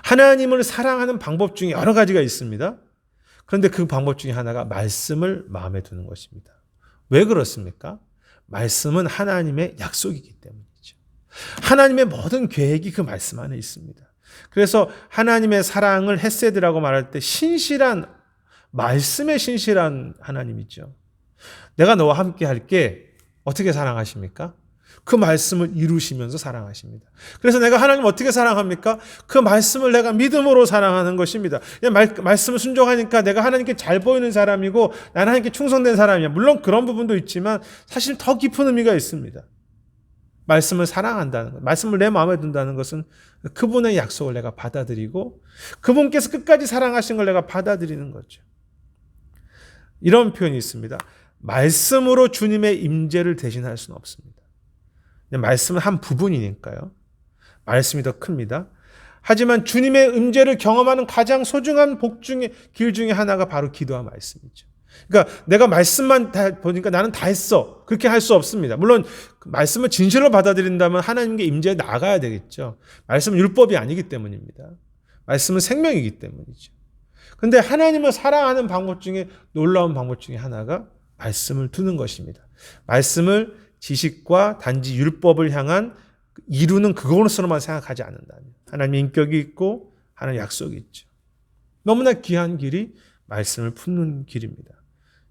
하나님을 사랑하는 방법 중에 여러 가지가 있습니다. 그런데 그 방법 중에 하나가 말씀을 마음에 두는 것입니다. 왜 그렇습니까? 말씀은 하나님의 약속이기 때문이죠. 하나님의 모든 계획이 그 말씀 안에 있습니다. 그래서 하나님의 사랑을 헤세드라고 말할 때 신실한, 말씀에 신실한 하나님이죠. 내가 너와 함께 할게. 어떻게 사랑하십니까? 그 말씀을 이루시면서 사랑하십니다. 그래서 내가 하나님 어떻게 사랑합니까? 그 말씀을 내가 믿음으로 사랑하는 것입니다. 말씀을 순종하니까 내가 하나님께 잘 보이는 사람이고 나는 하나님께 충성된 사람이야. 물론 그런 부분도 있지만 사실 더 깊은 의미가 있습니다. 말씀을 사랑한다는 것, 말씀을 내 마음에 둔다는 것은 그분의 약속을 내가 받아들이고 그분께서 끝까지 사랑하신 걸 내가 받아들이는 거죠. 이런 표현이 있습니다. 말씀으로 주님의 임재를 대신할 수는 없습니다. 말씀은 한 부분이니까요. 말씀이 더 큽니다. 하지만 주님의 임재를 경험하는 가장 소중한 길 중에 하나가 바로 기도와 말씀이죠. 그러니까 내가 말씀만 다 보니까 나는 다 했어. 그렇게 할 수 없습니다. 물론 말씀을 진실로 받아들인다면 하나님께 임재에 나가야 되겠죠. 말씀은 율법이 아니기 때문입니다. 말씀은 생명이기 때문이죠. 그런데 하나님을 사랑하는 방법 중에 놀라운 방법 중에 하나가 말씀을 두는 것입니다. 말씀을 지식과 단지 율법을 향한 이루는 그것으로만 생각하지 않는다면 하나님의 인격이 있고 하나님의 약속이 있죠. 너무나 귀한 길이 말씀을 품는 길입니다.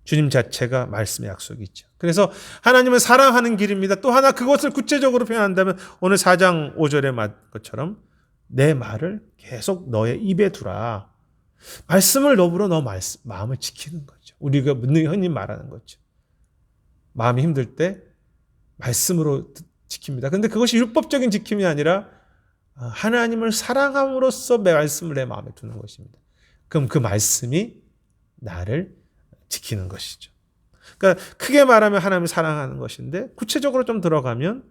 주님 자체가 말씀의 약속이 있죠. 그래서 하나님을 사랑하는 길입니다. 또 하나 그것을 구체적으로 표현한다면 오늘 4장 5절의 것처럼 내 말을 계속 너의 입에 두라. 말씀을 너부러 너 마음을 지키는 거죠. 우리가 흔히 말하는 거죠. 마음이 힘들 때 말씀으로 지킵니다. 그런데 그것이 율법적인 지킴이 아니라 하나님을 사랑함으로써 말씀을 내 마음에 두는 것입니다. 그럼 그 말씀이 나를 지키는 것이죠. 그러니까 크게 말하면 하나님을 사랑하는 것인데 구체적으로 좀 들어가면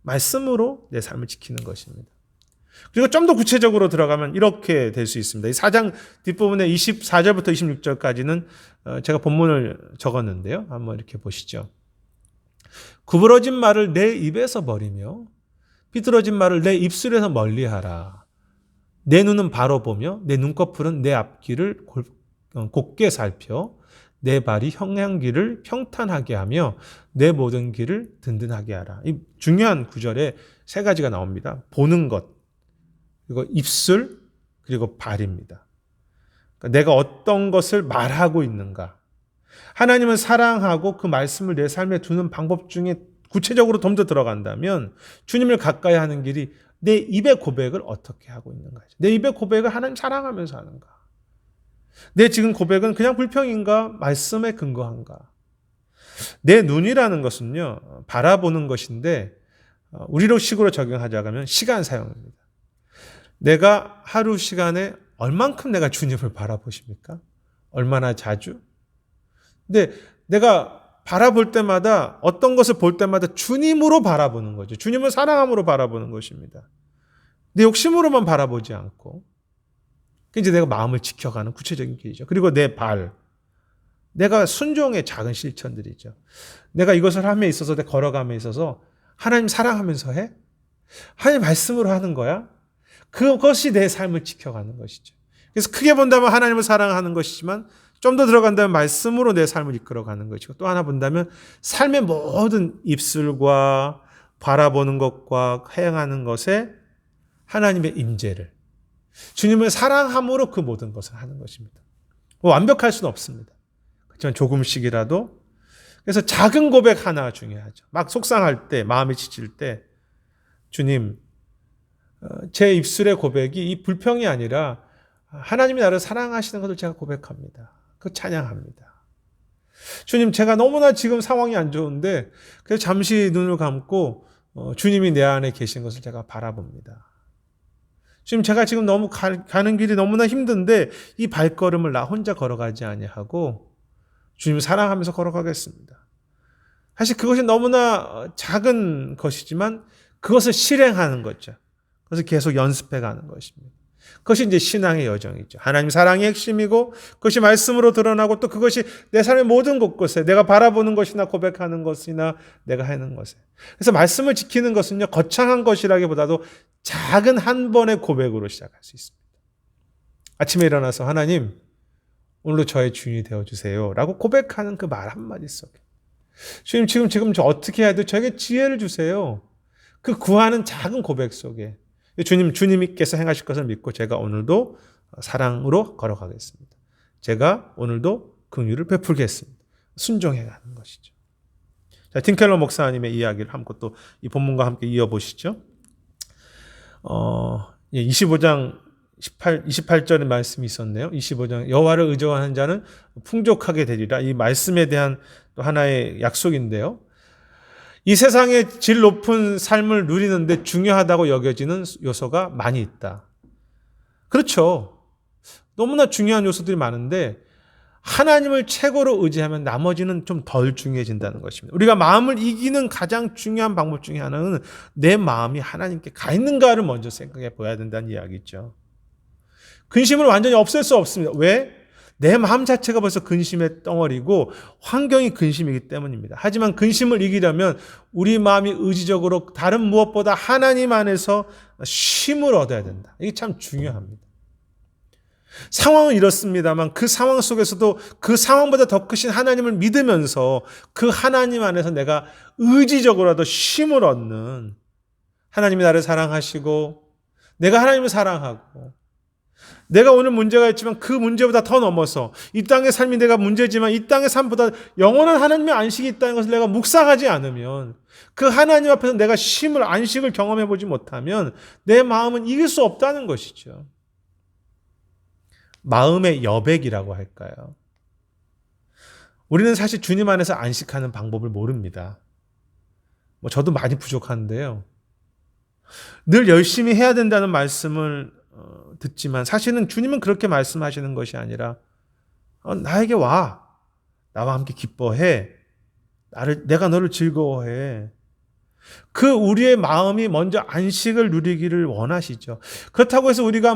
말씀으로 내 삶을 지키는 것입니다. 그리고 좀 더 구체적으로 들어가면 이렇게 될 수 있습니다. 이 4장 뒷부분에 24절부터 26절까지는 제가 본문을 적었는데요. 한번 이렇게 보시죠. 구부러진 말을 내 입에서 버리며 삐뚤어진 말을 내 입술에서 멀리하라. 내 눈은 바로 보며 내 눈꺼풀은 내 앞길을 곱게 살펴 내 발이 향한 길을 평탄하게 하며 내 모든 길을 든든하게 하라. 이 중요한 구절에 세 가지가 나옵니다. 보는 것, 그리고 입술, 그리고 발입니다. 그러니까 내가 어떤 것을 말하고 있는가. 하나님을 사랑하고 그 말씀을 내 삶에 두는 방법 중에 구체적으로 좀 더 들어간다면 주님을 가까이 하는 길이 내 입의 고백을 어떻게 하고 있는가. 내 입의 고백을 하나님 사랑하면서 하는가. 내 지금 고백은 그냥 불평인가? 말씀에 근거한가? 내 눈이라는 것은요, 바라보는 것인데, 우리로 식으로 적용하자면 시간 사용입니다. 내가 하루 시간에 얼만큼 내가 주님을 바라보십니까? 얼마나 자주? 근데 내가 바라볼 때마다 어떤 것을 볼 때마다 주님으로 바라보는 거죠. 주님을 사랑함으로 바라보는 것입니다. 내 욕심으로만 바라보지 않고 이제 내가 마음을 지켜가는 구체적인 길이죠. 그리고 내 발, 내가 순종의 작은 실천들이죠. 내가 이것을 함에 있어서 내가 걸어감에 있어서 하나님 사랑하면서 해? 하나님 말씀으로 하는 거야? 그것이 내 삶을 지켜가는 것이죠. 그래서 크게 본다면 하나님을 사랑하는 것이지만 좀 더 들어간다면 말씀으로 내 삶을 이끌어가는 것이고 또 하나 본다면 삶의 모든 입술과 바라보는 것과 행하는 것에 하나님의 임재를 주님을 사랑함으로 그 모든 것을 하는 것입니다. 완벽할 수는 없습니다. 그렇지만 조금씩이라도 그래서 작은 고백 하나 중요하죠. 막 속상할 때 마음이 지칠 때 주님 제 입술의 고백이 이 불평이 아니라 하나님이 나를 사랑하시는 것을 제가 고백합니다. 그 찬양합니다. 주님 제가 너무나 지금 상황이 안 좋은데 그래서 잠시 눈을 감고 주님이 내 안에 계신 것을 제가 바라봅니다. 지금 제가 지금 너무 가는 길이 너무나 힘든데 이 발걸음을 나 혼자 걸어가지 아니하고 주님을 사랑하면서 걸어가겠습니다. 사실 그것이 너무나 작은 것이지만 그것을 실행하는 거죠. 그것을 계속 연습해가는 것입니다. 그것이 이제 신앙의 여정이죠. 하나님 사랑의 핵심이고 그것이 말씀으로 드러나고 또 그것이 내 삶의 모든 곳곳에 내가 바라보는 것이나 고백하는 것이나 내가 하는 것에. 그래서 말씀을 지키는 것은요. 거창한 것이라기보다도 작은 한 번의 고백으로 시작할 수 있습니다. 아침에 일어나서 하나님 오늘도 저의 주인이 되어주세요 라고 고백하는 그 말 한마디 속에 주님 지금 저 어떻게 해야 돼요? 저에게 지혜를 주세요. 그 구하는 작은 고백 속에 주님께서 행하실 것을 믿고 제가 오늘도 사랑으로 걸어가겠습니다. 제가 오늘도 긍휼을 베풀겠습니다. 순종해 가는 것이죠. 자, 팀켈러 목사님의 이야기를 함께 또 이 본문과 함께 이어보시죠. 25장 28절의 말씀이 있었네요. 25장 여호와를 의존하는 자는 풍족하게 되리라. 이 말씀에 대한 또 하나의 약속인데요. 이 세상의 질 높은 삶을 누리는데 중요하다고 여겨지는 요소가 많이 있다. 그렇죠. 너무나 중요한 요소들이 많은데 하나님을 최고로 의지하면 나머지는 좀 덜 중요해진다는 것입니다. 우리가 마음을 이기는 가장 중요한 방법 중에 하나는 내 마음이 하나님께 가 있는가를 먼저 생각해 보아야 된다는 이야기죠. 근심을 완전히 없앨 수 없습니다. 왜? 내 마음 자체가 벌써 근심의 덩어리고 환경이 근심이기 때문입니다. 하지만 근심을 이기려면 우리 마음이 의지적으로 다른 무엇보다 하나님 안에서 쉼을 얻어야 된다. 이게 참 중요합니다. 상황은 이렇습니다만 그 상황 속에서도 그 상황보다 더 크신 하나님을 믿으면서 그 하나님 안에서 내가 의지적으로라도 쉼을 얻는 하나님이 나를 사랑하시고 내가 하나님을 사랑하고 내가 오늘 문제가 있지만 그 문제보다 더 넘어서 이 땅의 삶이 내가 문제지만 이 땅의 삶보다 영원한 하나님의 안식이 있다는 것을 내가 묵상하지 않으면 그 하나님 앞에서 내가 쉼을 안식을 경험해 보지 못하면 내 마음은 이길 수 없다는 것이죠. 마음의 여백이라고 할까요? 우리는 사실 주님 안에서 안식하는 방법을 모릅니다. 저도 많이 부족한데요. 늘 열심히 해야 된다는 말씀을 듣지만 사실은 주님은 그렇게 말씀하시는 것이 아니라 나에게 와. 나와 함께 기뻐해. 내가 너를 즐거워해. 그 우리의 마음이 먼저 안식을 누리기를 원하시죠. 그렇다고 해서 우리가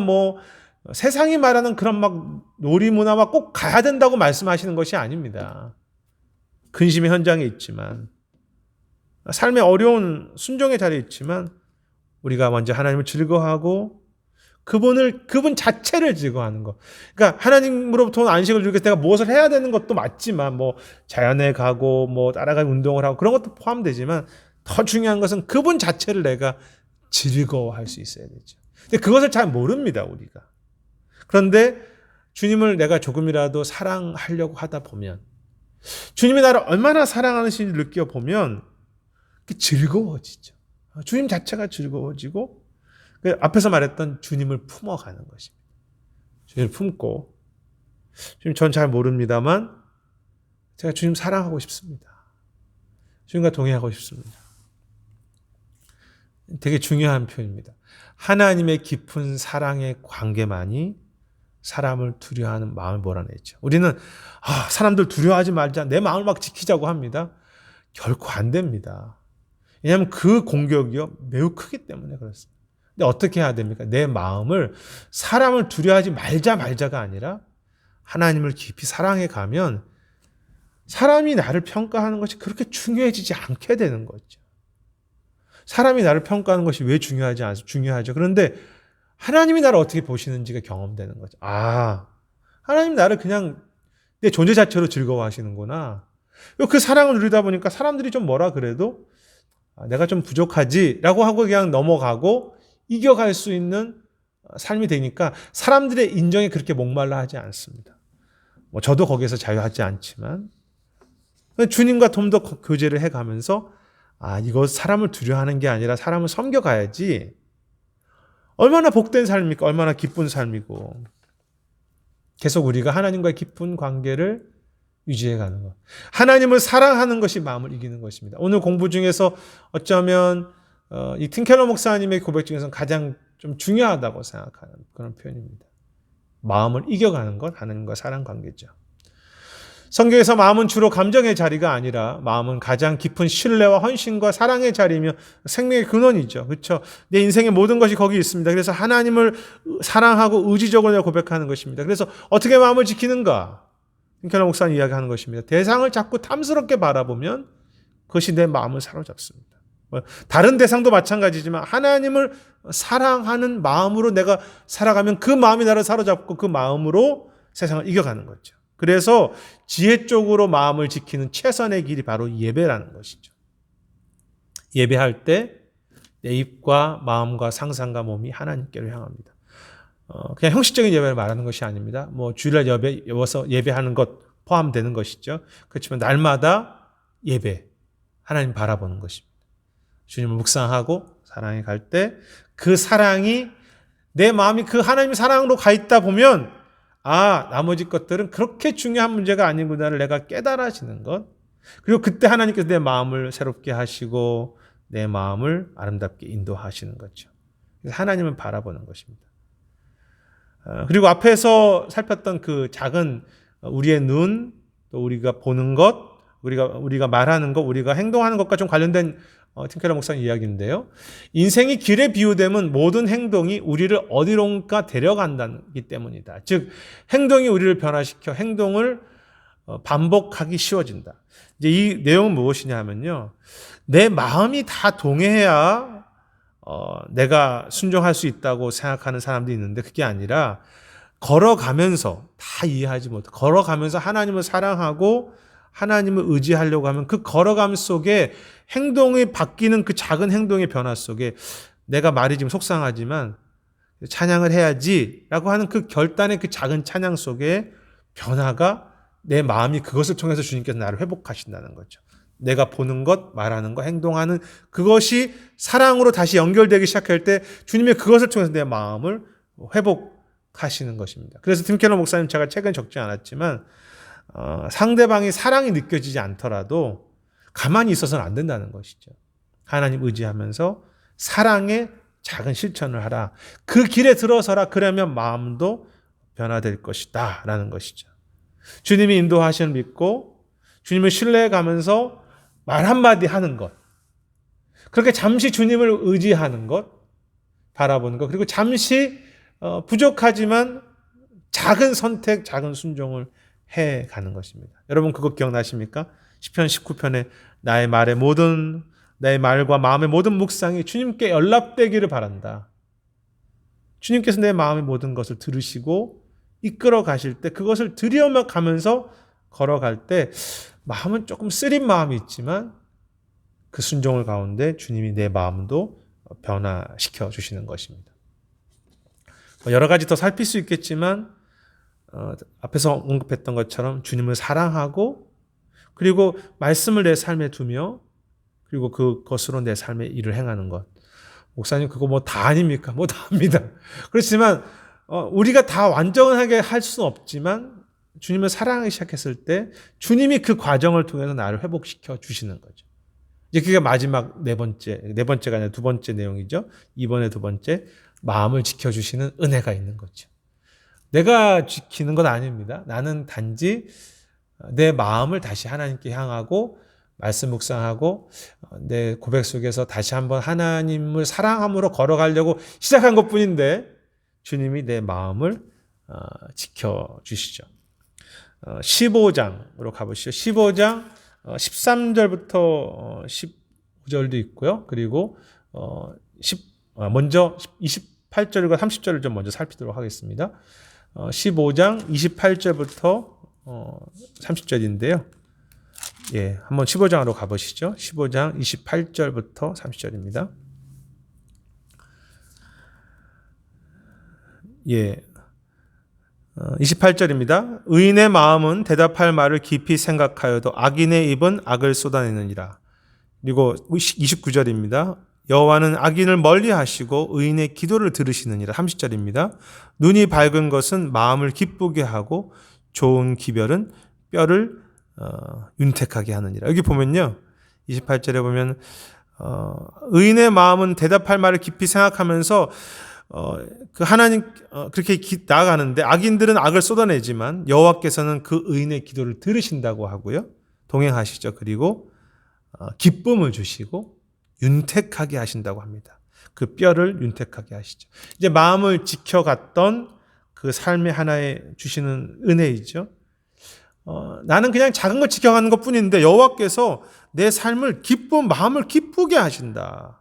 세상이 말하는 그런 놀이문화와 꼭 가야 된다고 말씀하시는 것이 아닙니다. 근심의 현장에 있지만 삶의 어려운 순종의 자리에 있지만 우리가 먼저 하나님을 즐거워하고 그분 자체를 즐거워하는 거. 그러니까 하나님으로부터 온 안식을 주기 위해서 내가 무엇을 해야 되는 것도 맞지만 뭐 자연에 가고 뭐 따라가는 운동을 하고 그런 것도 포함되지만 더 중요한 것은 그분 자체를 내가 즐거워할 수 있어야 되죠. 근데 그것을 잘 모릅니다, 우리가. 그런데 주님을 내가 조금이라도 사랑하려고 하다 보면 주님이 나를 얼마나 사랑하는지 느껴보면 즐거워지죠. 주님 자체가 즐거워지고 앞에서 말했던 주님을 품어가는 것입니다. 주님을 품고 주님 전 잘 모릅니다만 제가 주님 사랑하고 싶습니다. 주님과 동행하고 싶습니다. 되게 중요한 표현입니다. 하나님의 깊은 사랑의 관계만이 사람을 두려워하는 마음을 몰아내죠. 우리는 사람들 두려워하지 말자, 내 마음을 막 지키자고 합니다. 결코 안 됩니다. 왜냐하면 그 공격이요 매우 크기 때문에 그렇습니다. 근데 어떻게 해야 됩니까? 내 마음을 사람을 두려워하지 말자가 아니라 하나님을 깊이 사랑해 가면 사람이 나를 평가하는 것이 그렇게 중요해지지 않게 되는 거죠. 사람이 나를 평가하는 것이 왜 중요하죠. 그런데 하나님이 나를 어떻게 보시는지가 경험되는 거죠. 하나님 나를 그냥 내 존재 자체로 즐거워하시는구나. 그 사랑을 누리다 보니까 사람들이 좀 뭐라 그래도 내가 좀 부족하지라고 하고 그냥 넘어가고 이겨갈 수 있는 삶이 되니까 사람들의 인정에 그렇게 목말라 하지 않습니다. 저도 거기에서 자유하지 않지만 주님과 좀 더 교제를 해가면서 이거 사람을 두려워하는 게 아니라 사람을 섬겨가야지. 얼마나 복된 삶입니까? 얼마나 기쁜 삶이고. 계속 우리가 하나님과의 깊은 관계를 유지해가는 것. 하나님을 사랑하는 것이 마음을 이기는 것입니다. 오늘 공부 중에서 어쩌면 이 팀켈러 목사님의 고백 중에서는 가장 좀 중요하다고 생각하는 그런 표현입니다. 마음을 이겨가는 것, 하나님과 사랑 관계죠. 성경에서 마음은 주로 감정의 자리가 아니라 마음은 가장 깊은 신뢰와 헌신과 사랑의 자리이며 생명의 근원이죠. 그렇죠? 내 인생의 모든 것이 거기 있습니다. 그래서 하나님을 사랑하고 의지적으로 내가 고백하는 것입니다. 그래서 어떻게 마음을 지키는가? 김켈러 목사님 이야기하는 것입니다. 대상을 자꾸 탐스럽게 바라보면 그것이 내 마음을 사로잡습니다. 다른 대상도 마찬가지지만 하나님을 사랑하는 마음으로 내가 살아가면 그 마음이 나를 사로잡고 그 마음으로 세상을 이겨가는 거죠. 그래서 지혜 쪽으로 마음을 지키는 최선의 길이 바로 예배라는 것이죠. 예배할 때 내 입과 마음과 상상과 몸이 하나님께로 향합니다. 그냥 형식적인 예배를 말하는 것이 아닙니다. 주일날 예배하는 것 포함되는 것이죠. 그렇지만 날마다 예배, 하나님 바라보는 것입니다. 주님을 묵상하고 사랑에 갈 때 그 사랑이 내 마음이 그 하나님의 사랑으로 가 있다 보면 나머지 것들은 그렇게 중요한 문제가 아니구나를 내가 깨달아지는 것. 그리고 그때 하나님께서 내 마음을 새롭게 하시고 내 마음을 아름답게 인도하시는 거죠. 그래서 하나님을 바라보는 것입니다. 그리고 앞에서 살폈던 그 작은 우리의 눈, 또 우리가 보는 것, 우리가 말하는 것, 우리가 행동하는 것과 좀 관련된 팀켈러 목사님 이야기인데요. 인생이 길에 비유되면 모든 행동이 우리를 어디론가 데려간다기 때문이다. 즉 행동이 우리를 변화시켜 행동을 반복하기 쉬워진다. 이제 이 내용은 무엇이냐 하면요. 내 마음이 다 동해야 내가 순종할 수 있다고 생각하는 사람도 있는데 그게 아니라 걸어가면서 다 이해하지 못해. 걸어가면서 하나님을 사랑하고 하나님을 의지하려고 하면 그 걸어감 속에 행동이 바뀌는 그 작은 행동의 변화 속에 내가 말이 지금 속상하지만 찬양을 해야지라고 하는 그 결단의 그 작은 찬양 속에 변화가 내 마음이 그것을 통해서 주님께서 나를 회복하신다는 거죠. 내가 보는 것, 말하는 것, 행동하는 그것이 사랑으로 다시 연결되기 시작할 때 주님의 그것을 통해서 내 마음을 회복하시는 것입니다. 그래서 팀켈러 목사님 제가 책은 적지 않았지만 상대방이 사랑이 느껴지지 않더라도 가만히 있어서는 안 된다는 것이죠. 하나님 의지하면서 사랑의 작은 실천을 하라. 그 길에 들어서라. 그러면 마음도 변화될 것이다 라는 것이죠. 주님이 인도하시는 믿고 주님을 신뢰해 가면서 말 한마디 하는 것, 그렇게 잠시 주님을 의지하는 것, 바라보는 것, 그리고 잠시 부족하지만 작은 선택, 작은 순종을 해가는 것입니다. 여러분 그거 기억나십니까? 시편 19편에 나의 말과 마음의 모든 묵상이 주님께 연락되기를 바란다. 주님께서 내 마음의 모든 것을 들으시고 이끌어 가실 때 그것을 들여며 가면서 걸어갈 때 마음은 조금 쓰린 마음이 있지만 그 순종을 가운데 주님이 내 마음도 변화시켜 주시는 것입니다. 여러 가지 더 살필 수 있겠지만 앞에서 언급했던 것처럼 주님을 사랑하고 그리고 말씀을 내 삶에 두며 그리고 그것으로 내 삶의 일을 행하는 것. 목사님 그거 뭐 다 아닙니까? 뭐 다 합니다. 그렇지만 우리가 다 완전하게 할 수는 없지만 주님을 사랑하기 시작했을 때 주님이 그 과정을 통해서 나를 회복시켜 주시는 거죠. 이제 그게 마지막 네 번째가 아니라 두 번째 내용이죠. 이번에 두 번째, 마음을 지켜주시는 은혜가 있는 거죠. 내가 지키는 건 아닙니다. 나는 단지 내 마음을 다시 하나님께 향하고 말씀 묵상하고 내 고백 속에서 다시 한번 하나님을 사랑함으로 걸어가려고 시작한 것뿐인데 주님이 내 마음을 지켜주시죠. 15장으로 가보시죠. 15장 13절부터 15절도 있고요. 그리고 먼저 28절과 30절을 좀 먼저 살피도록 하겠습니다. 15장 28절부터 30절인데요. 예, 한번 15장으로 가보시죠. 15장 28절부터 30절입니다. 예, 28절입니다. 의인의 마음은 대답할 말을 깊이 생각하여도 악인의 입은 악을 쏟아내느니라. 그리고 29절입니다. 여호와는 악인을 멀리하시고 의인의 기도를 들으시느니라. 30절입니다. 눈이 밝은 것은 마음을 기쁘게 하고 좋은 기별은 뼈를 윤택하게 하느니라. 여기 보면요. 28절에 보면 의인의 마음은 대답할 말을 깊이 생각하면서 그 하나님 그렇게 나아가는데 악인들은 악을 쏟아내지만 여호와께서는 그 의인의 기도를 들으신다고 하고요. 동행하시죠. 그리고 기쁨을 주시고 윤택하게 하신다고 합니다. 그 뼈를 윤택하게 하시죠. 이제 마음을 지켜갔던 그 삶의 하나에 주시는 은혜이죠. 나는 그냥 작은 걸 지켜가는 것뿐인데 여호와께서 내 삶을 마음을 기쁘게 하신다.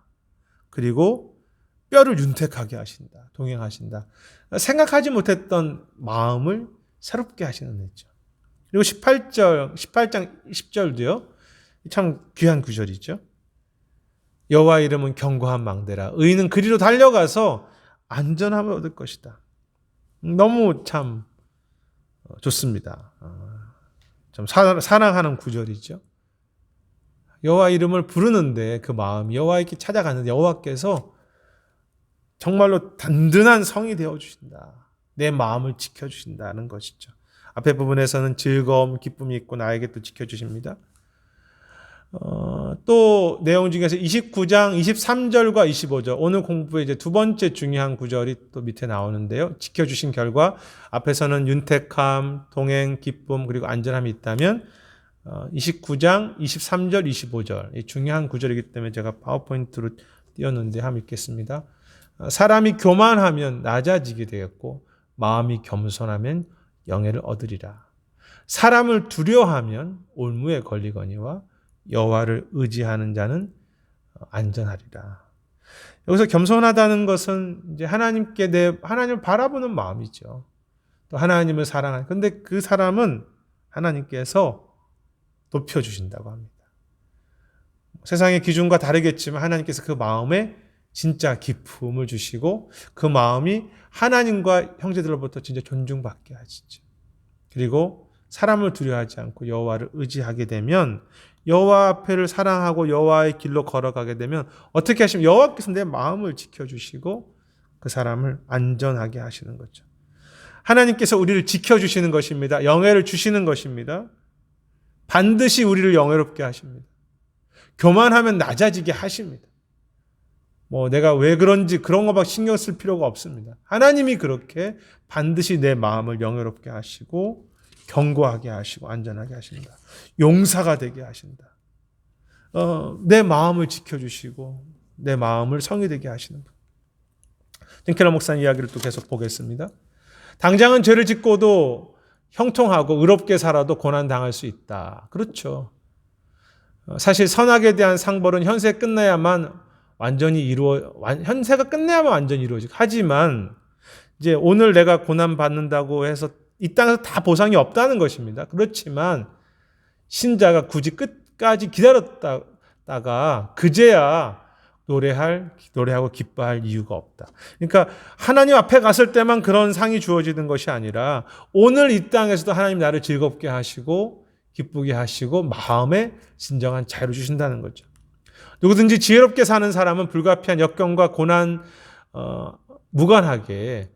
그리고 뼈를 윤택하게 하신다. 동행하신다. 생각하지 못했던 마음을 새롭게 하시는 은혜죠. 그리고 18장 10절도요. 참 귀한 구절이죠. 여호와 이름은 견고한 망대라. 의인은 그리로 달려가서 안전함을 얻을 것이다. 너무 참 좋습니다. 좀 사랑하는 구절이죠. 여호와 이름을 부르는데 그 마음, 여호와께 찾아가는데 여호와께서 정말로 든든한 성이 되어주신다. 내 마음을 지켜주신다는 것이죠. 앞에 부분에서는 즐거움, 기쁨이 있고 나에게 또 지켜주십니다. 또 내용 중에서 29장 23절과 25절 오늘 공부의 이제 두 번째 중요한 구절이 또 밑에 나오는데요. 지켜주신 결과 앞에서는 윤택함, 동행, 기쁨 그리고 안전함이 있다면 29장 23절 25절 이 중요한 구절이기 때문에 제가 파워포인트로 띄웠는데 한번 읽겠습니다. 사람이 교만하면 낮아지게 되겠고 마음이 겸손하면 영예를 얻으리라. 사람을 두려워하면 올무에 걸리거니와 여호와를 의지하는 자는 안전하리라. 여기서 겸손하다는 것은 이제 하나님을 바라보는 마음이죠. 또 하나님을 사랑하는. 근데 그 사람은 하나님께서 높여주신다고 합니다. 세상의 기준과 다르겠지만 하나님께서 그 마음에 진짜 기쁨을 주시고 그 마음이 하나님과 형제들로부터 진짜 존중받게 하시죠. 그리고 사람을 두려워하지 않고 여호와를 의지하게 되면 여호와 앞에를 사랑하고 여호와의 길로 걸어가게 되면 어떻게 하시면 여호와께서 내 마음을 지켜주시고 그 사람을 안전하게 하시는 거죠. 하나님께서 우리를 지켜주시는 것입니다. 영예를 주시는 것입니다. 반드시 우리를 영예롭게 하십니다. 교만하면 낮아지게 하십니다. 내가 왜 그런지 그런 거 막 신경 쓸 필요가 없습니다. 하나님이 그렇게 반드시 내 마음을 영예롭게 하시고 견고하게 하시고 안전하게 하십니다. 용사가 되게 하신다. 내 마음을 지켜주시고 내 마음을 성이 되게 하시는 것. 딩켈러 목사님 이야기를 또 계속 보겠습니다. 당장은 죄를 짓고도 형통하고 의롭게 살아도 고난당할 수 있다. 그렇죠. 사실 선악에 대한 상벌은 현세가 끝나야만 완전히 이루어지고 하지만 이제 오늘 내가 고난 받는다고 해서 이 땅에서 다 보상이 없다는 것입니다. 그렇지만 신자가 굳이 끝까지 기다렸다가 그제야 노래하고 기뻐할 이유가 없다. 그러니까 하나님 앞에 갔을 때만 그런 상이 주어지는 것이 아니라 오늘 이 땅에서도 하나님 나를 즐겁게 하시고 기쁘게 하시고 마음에 진정한 자유를 주신다는 거죠. 누구든지 지혜롭게 사는 사람은 불가피한 역경과 고난 무관하게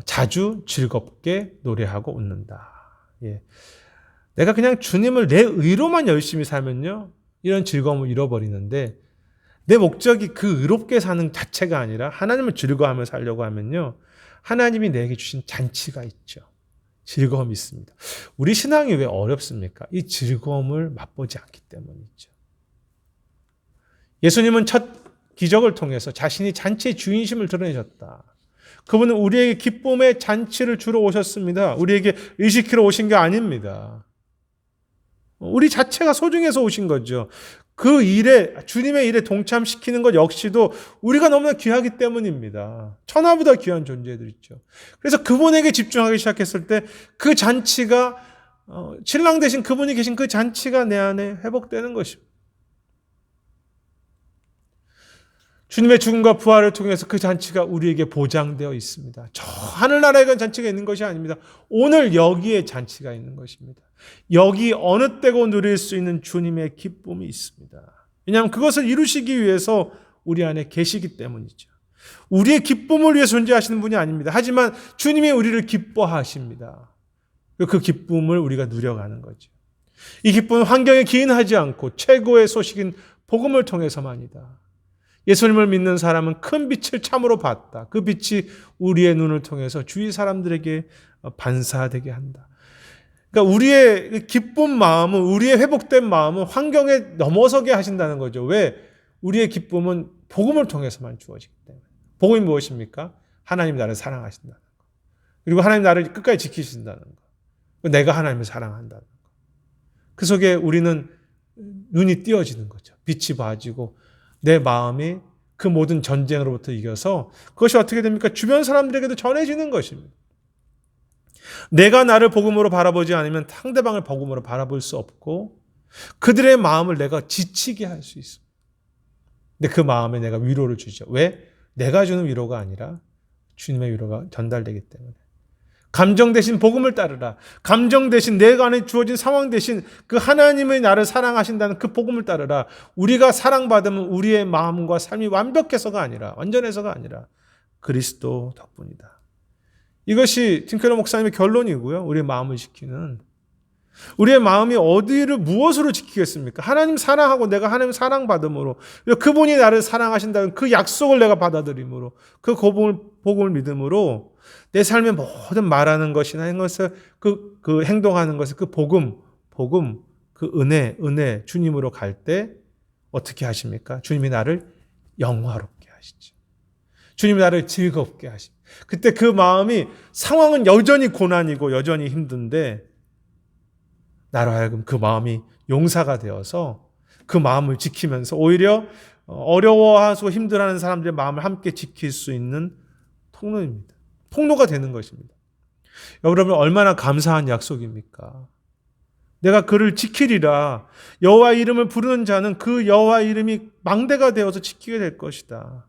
자주 즐겁게 노래하고 웃는다. 예. 내가 그냥 주님을 내 의로만 열심히 살면요, 이런 즐거움을 잃어버리는데 내 목적이 그 의롭게 사는 자체가 아니라 하나님을 즐거워하며 살려고 하면요, 하나님이 내게 주신 잔치가 있죠. 즐거움이 있습니다. 우리 신앙이 왜 어렵습니까? 이 즐거움을 맛보지 않기 때문이죠. 예수님은 첫 기적을 통해서 자신이 잔치의 주인심을 드러내셨다. 그분은 우리에게 기쁨의 잔치를 주러 오셨습니다. 우리에게 의식하러 오신 게 아닙니다. 우리 자체가 소중해서 오신 거죠. 그 일에, 주님의 일에 동참시키는 것 역시도 우리가 너무나 귀하기 때문입니다. 천하보다 귀한 존재들이죠. 그래서 그분에게 집중하기 시작했을 때 그 잔치가, 신랑 대신 그분이 계신 그 잔치가 내 안에 회복되는 것입니다. 주님의 죽음과 부활을 통해서 그 잔치가 우리에게 보장되어 있습니다. 저 하늘나라에 간 잔치가 있는 것이 아닙니다. 오늘 여기에 잔치가 있는 것입니다. 여기 어느 때고 누릴 수 있는 주님의 기쁨이 있습니다. 왜냐하면 그것을 이루시기 위해서 우리 안에 계시기 때문이죠. 우리의 기쁨을 위해 존재하시는 분이 아닙니다. 하지만 주님이 우리를 기뻐하십니다. 그 기쁨을 우리가 누려가는 거죠. 이 기쁨은 환경에 기인하지 않고 최고의 소식인 복음을 통해서만이다. 예수님을 믿는 사람은 큰 빛을 참으로 봤다. 그 빛이 우리의 눈을 통해서 주위 사람들에게 반사되게 한다. 그러니까 우리의 기쁜 마음은, 우리의 회복된 마음은 환경에 넘어서게 하신다는 거죠. 왜? 우리의 기쁨은 복음을 통해서만 주어지기 때문에. 복음이 무엇입니까? 하나님 나를 사랑하신다는 거. 그리고 하나님 나를 끝까지 지키신다는 거. 내가 하나님을 사랑한다는 거. 그 속에 우리는 눈이 띄어지는 거죠. 빛이 봐지고 내 마음이 그 모든 전쟁으로부터 이겨서 그것이 어떻게 됩니까? 주변 사람들에게도 전해지는 것입니다. 내가 나를 복음으로 바라보지 않으면 상대방을 복음으로 바라볼 수 없고 그들의 마음을 내가 지치게 할 수 있습니다. 근데 그 마음에 내가 위로를 주죠. 왜? 내가 주는 위로가 아니라 주님의 위로가 전달되기 때문에. 감정 대신 복음을 따르라. 감정 대신 내가 안에 주어진 상황 대신 그 하나님의 나를 사랑하신다는 그 복음을 따르라. 우리가 사랑받으면 우리의 마음과 삶이 완벽해서가 아니라, 완전해서가 아니라 그리스도 덕분이다. 이것이 틴켈러 목사님의 결론이고요. 우리의 마음을 지키는. 우리의 마음이 어디를 무엇으로 지키겠습니까? 하나님 사랑하고 내가 하나님 사랑받음으로, 그분이 나를 사랑하신다는 그 약속을 내가 받아들임으로, 그 복음을 믿음으로 내 삶의 모든 말하는 것이나 그 행동하는 것을 그 복음, 그 은혜 주님으로 갈 때 어떻게 하십니까? 주님이 나를 영화롭게 하시죠. 주님이 나를 즐겁게 하십니다. 그때 그 마음이, 상황은 여전히 고난이고 여전히 힘든데 나로 하여금 그 마음이 용사가 되어서 그 마음을 지키면서 오히려 어려워하고 힘들어하는 사람들의 마음을 함께 지킬 수 있는 통로입니다. 통로가 되는 것입니다. 여러분, 얼마나 감사한 약속입니까? 내가 그를 지키리라. 여호와 이름을 부르는 자는 그 여호와 이름이 망대가 되어서 지키게 될 것이다.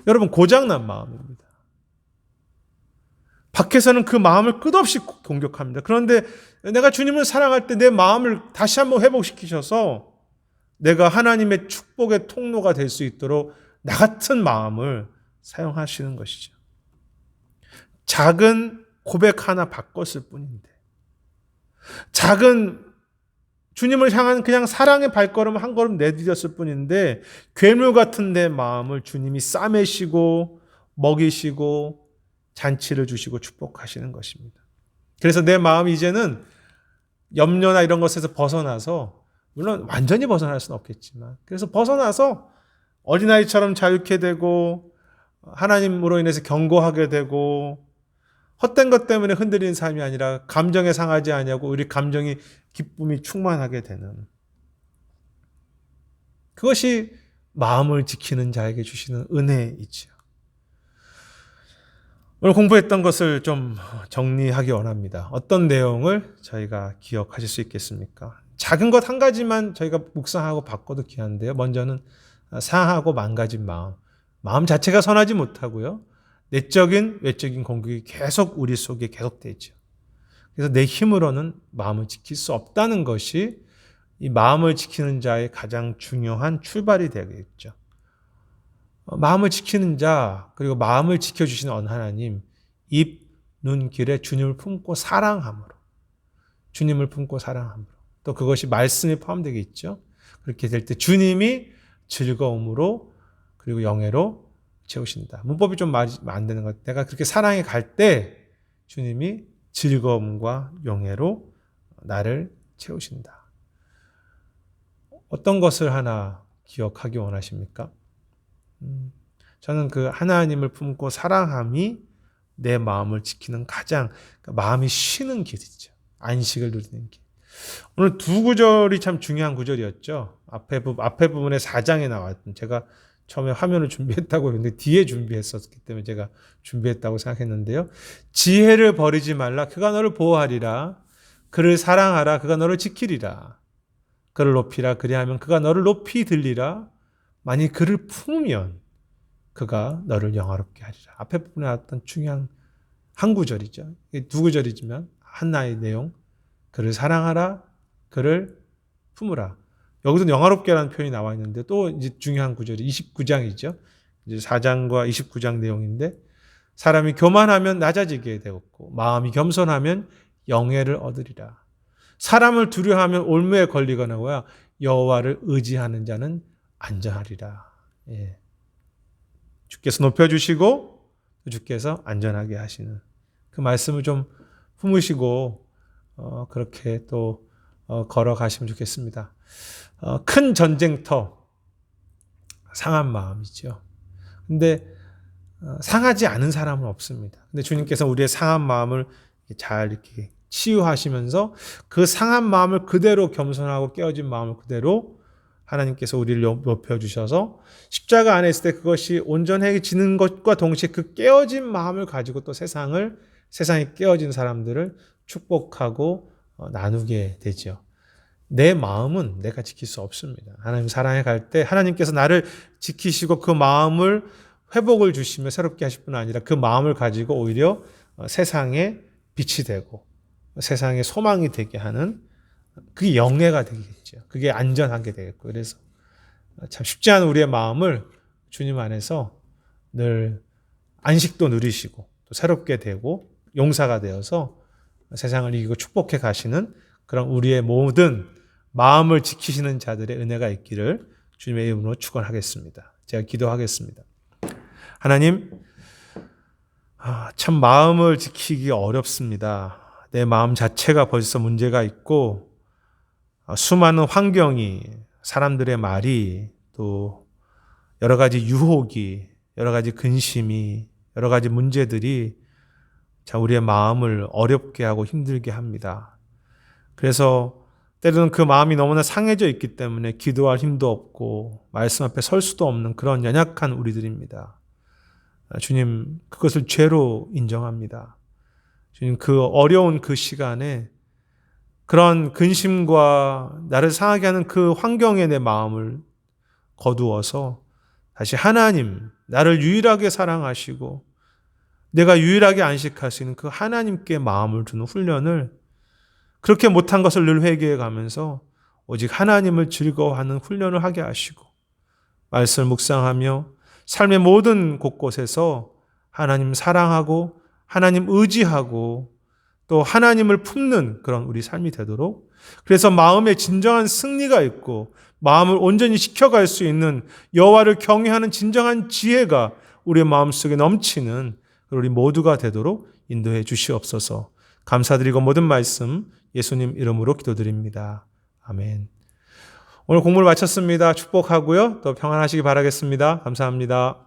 여러분, 고장난 마음입니다. 밖에서는 그 마음을 끝없이 공격합니다. 그런데 내가 주님을 사랑할 때 내 마음을 다시 한번 회복시키셔서 내가 하나님의 축복의 통로가 될 수 있도록 나 같은 마음을 사용하시는 것이죠. 작은 고백 하나 바꿨을 뿐인데, 작은 주님을 향한 그냥 사랑의 발걸음 한 걸음 내디뎠을 뿐인데 괴물 같은 내 마음을 주님이 싸매시고 먹이시고 잔치를 주시고 축복하시는 것입니다. 그래서 내 마음이 이제는 염려나 이런 것에서 벗어나서, 물론 완전히 벗어날 수는 없겠지만, 그래서 벗어나서 어린아이처럼 자유케 되고 하나님으로 인해서 견고하게 되고 헛된 것 때문에 흔들리는 삶이 아니라 감정에 상하지 아니하고 우리 감정이 기쁨이 충만하게 되는, 그것이 마음을 지키는 자에게 주시는 은혜이지요. 오늘 공부했던 것을 좀 정리하기 원합니다. 어떤 내용을 저희가 기억하실 수 있겠습니까? 작은 것 한 가지만 저희가 묵상하고 바꿔도 귀한데요. 먼저는 상하고 망가진 마음. 마음 자체가 선하지 못하고요. 내적인, 외적인 공격이 계속 우리 속에 계속되죠. 그래서 내 힘으로는 마음을 지킬 수 없다는 것이 이 마음을 지키는 자의 가장 중요한 출발이 되겠죠. 마음을 지키는 자, 그리고 마음을 지켜주시는 어느 하나님, 입, 눈, 길에 주님을 품고 사랑함으로, 주님을 품고 사랑함으로, 또 그것이 말씀에 포함되겠죠. 그렇게 될 때 주님이 즐거움으로 그리고 영예로 채우신다. 문법이 좀 안 되는 것. 내가 그렇게 사랑에 갈 때 주님이 즐거움과 영예로 나를 채우신다. 어떤 것을 하나 기억하기 원하십니까? 저는 그 하나님을 품고 사랑함이 내 마음을 지키는 가장 마음이 쉬는 길이죠. 안식을 누리는 길. 오늘 두 구절이 참 중요한 구절이었죠. 앞에 부분에 4장에 나왔던 제가 처음에 화면을 준비했다고 했는데 뒤에 준비했었기 때문에 제가 준비했다고 생각했는데요. 지혜를 버리지 말라. 그가 너를 보호하리라. 그를 사랑하라. 그가 너를 지키리라. 그를 높이라. 그리하면 그가 너를 높이 들리라. 만일 그를 품으면 그가 너를 영화롭게 하리라. 앞에 부분에 나왔던 중요한 한 구절이죠. 두 구절이지만 하나의 내용. 그를 사랑하라. 그를 품으라. 여기서 영화롭게라는 표현이 나와 있는데 또 이제 중요한 구절이 29장이죠. 이제 4장과 29장 내용인데 사람이 교만하면 낮아지게 되었고 마음이 겸손하면 영예를 얻으리라. 사람을 두려워하면 올무에 걸리거나 여호와를 의지하는 자는 안전하리라. 예. 주께서 높여주시고 주께서 안전하게 하시는 그 말씀을 좀 품으시고 그렇게 또 걸어가시면 좋겠습니다. 큰 전쟁터 상한 마음이죠. 근데 상하지 않은 사람은 없습니다. 근데 주님께서 우리의 상한 마음을 잘 이렇게 치유하시면서 그 상한 마음을 그대로 겸손하고 깨어진 마음을 그대로 하나님께서 우리를 높여주셔서 십자가 안에 있을 때 그것이 온전해지는 것과 동시에 그 깨어진 마음을 가지고 또 세상에 깨어진 사람들을 축복하고 나누게 되죠. 내 마음은 내가 지킬 수 없습니다. 하나님 사랑에 갈 때 하나님께서 나를 지키시고 그 마음을 회복을 주시며 새롭게 하실 뿐 아니라 그 마음을 가지고 오히려 세상에 빛이 되고 세상에 소망이 되게 하는 그게 영예가 되겠죠. 그게 안전하게 되겠고 그래서 참 쉽지 않은 우리의 마음을 주님 안에서 늘 안식도 누리시고 또 새롭게 되고 용사가 되어서 세상을 이기고 축복해 가시는 그런 우리의 모든 마음을 지키시는 자들의 은혜가 있기를 주님의 이름으로 축원하겠습니다. 제가 기도하겠습니다. 하나님, 참 마음을 지키기 어렵습니다. 내 마음 자체가 벌써 문제가 있고 수많은 환경이 사람들의 말이 또 여러 가지 유혹이 여러 가지 근심이 여러 가지 문제들이 자 우리의 마음을 어렵게 하고 힘들게 합니다. 그래서 때로는 그 마음이 너무나 상해져 있기 때문에 기도할 힘도 없고 말씀 앞에 설 수도 없는 그런 연약한 우리들입니다. 주님 그것을 죄로 인정합니다. 주님 그 어려운 그 시간에 그런 근심과 나를 상하게 하는 그 환경에 내 마음을 거두어서 다시 하나님 나를 유일하게 사랑하시고 내가 유일하게 안식할 수 있는 그 하나님께 마음을 두는 훈련을 그렇게 못한 것을 늘 회개해 가면서 오직 하나님을 즐거워하는 훈련을 하게 하시고 말씀을 묵상하며 삶의 모든 곳곳에서 하나님 사랑하고 하나님 의지하고 또 하나님을 품는 그런 우리 삶이 되도록 그래서 마음에 진정한 승리가 있고 마음을 온전히 지켜갈 수 있는 여호와를 경외하는 진정한 지혜가 우리의 마음속에 넘치는 우리 모두가 되도록 인도해 주시옵소서. 감사드리고 모든 말씀 예수님 이름으로 기도드립니다. 아멘. 오늘 공부를 마쳤습니다. 축복하고요. 또 평안하시기 바라겠습니다. 감사합니다.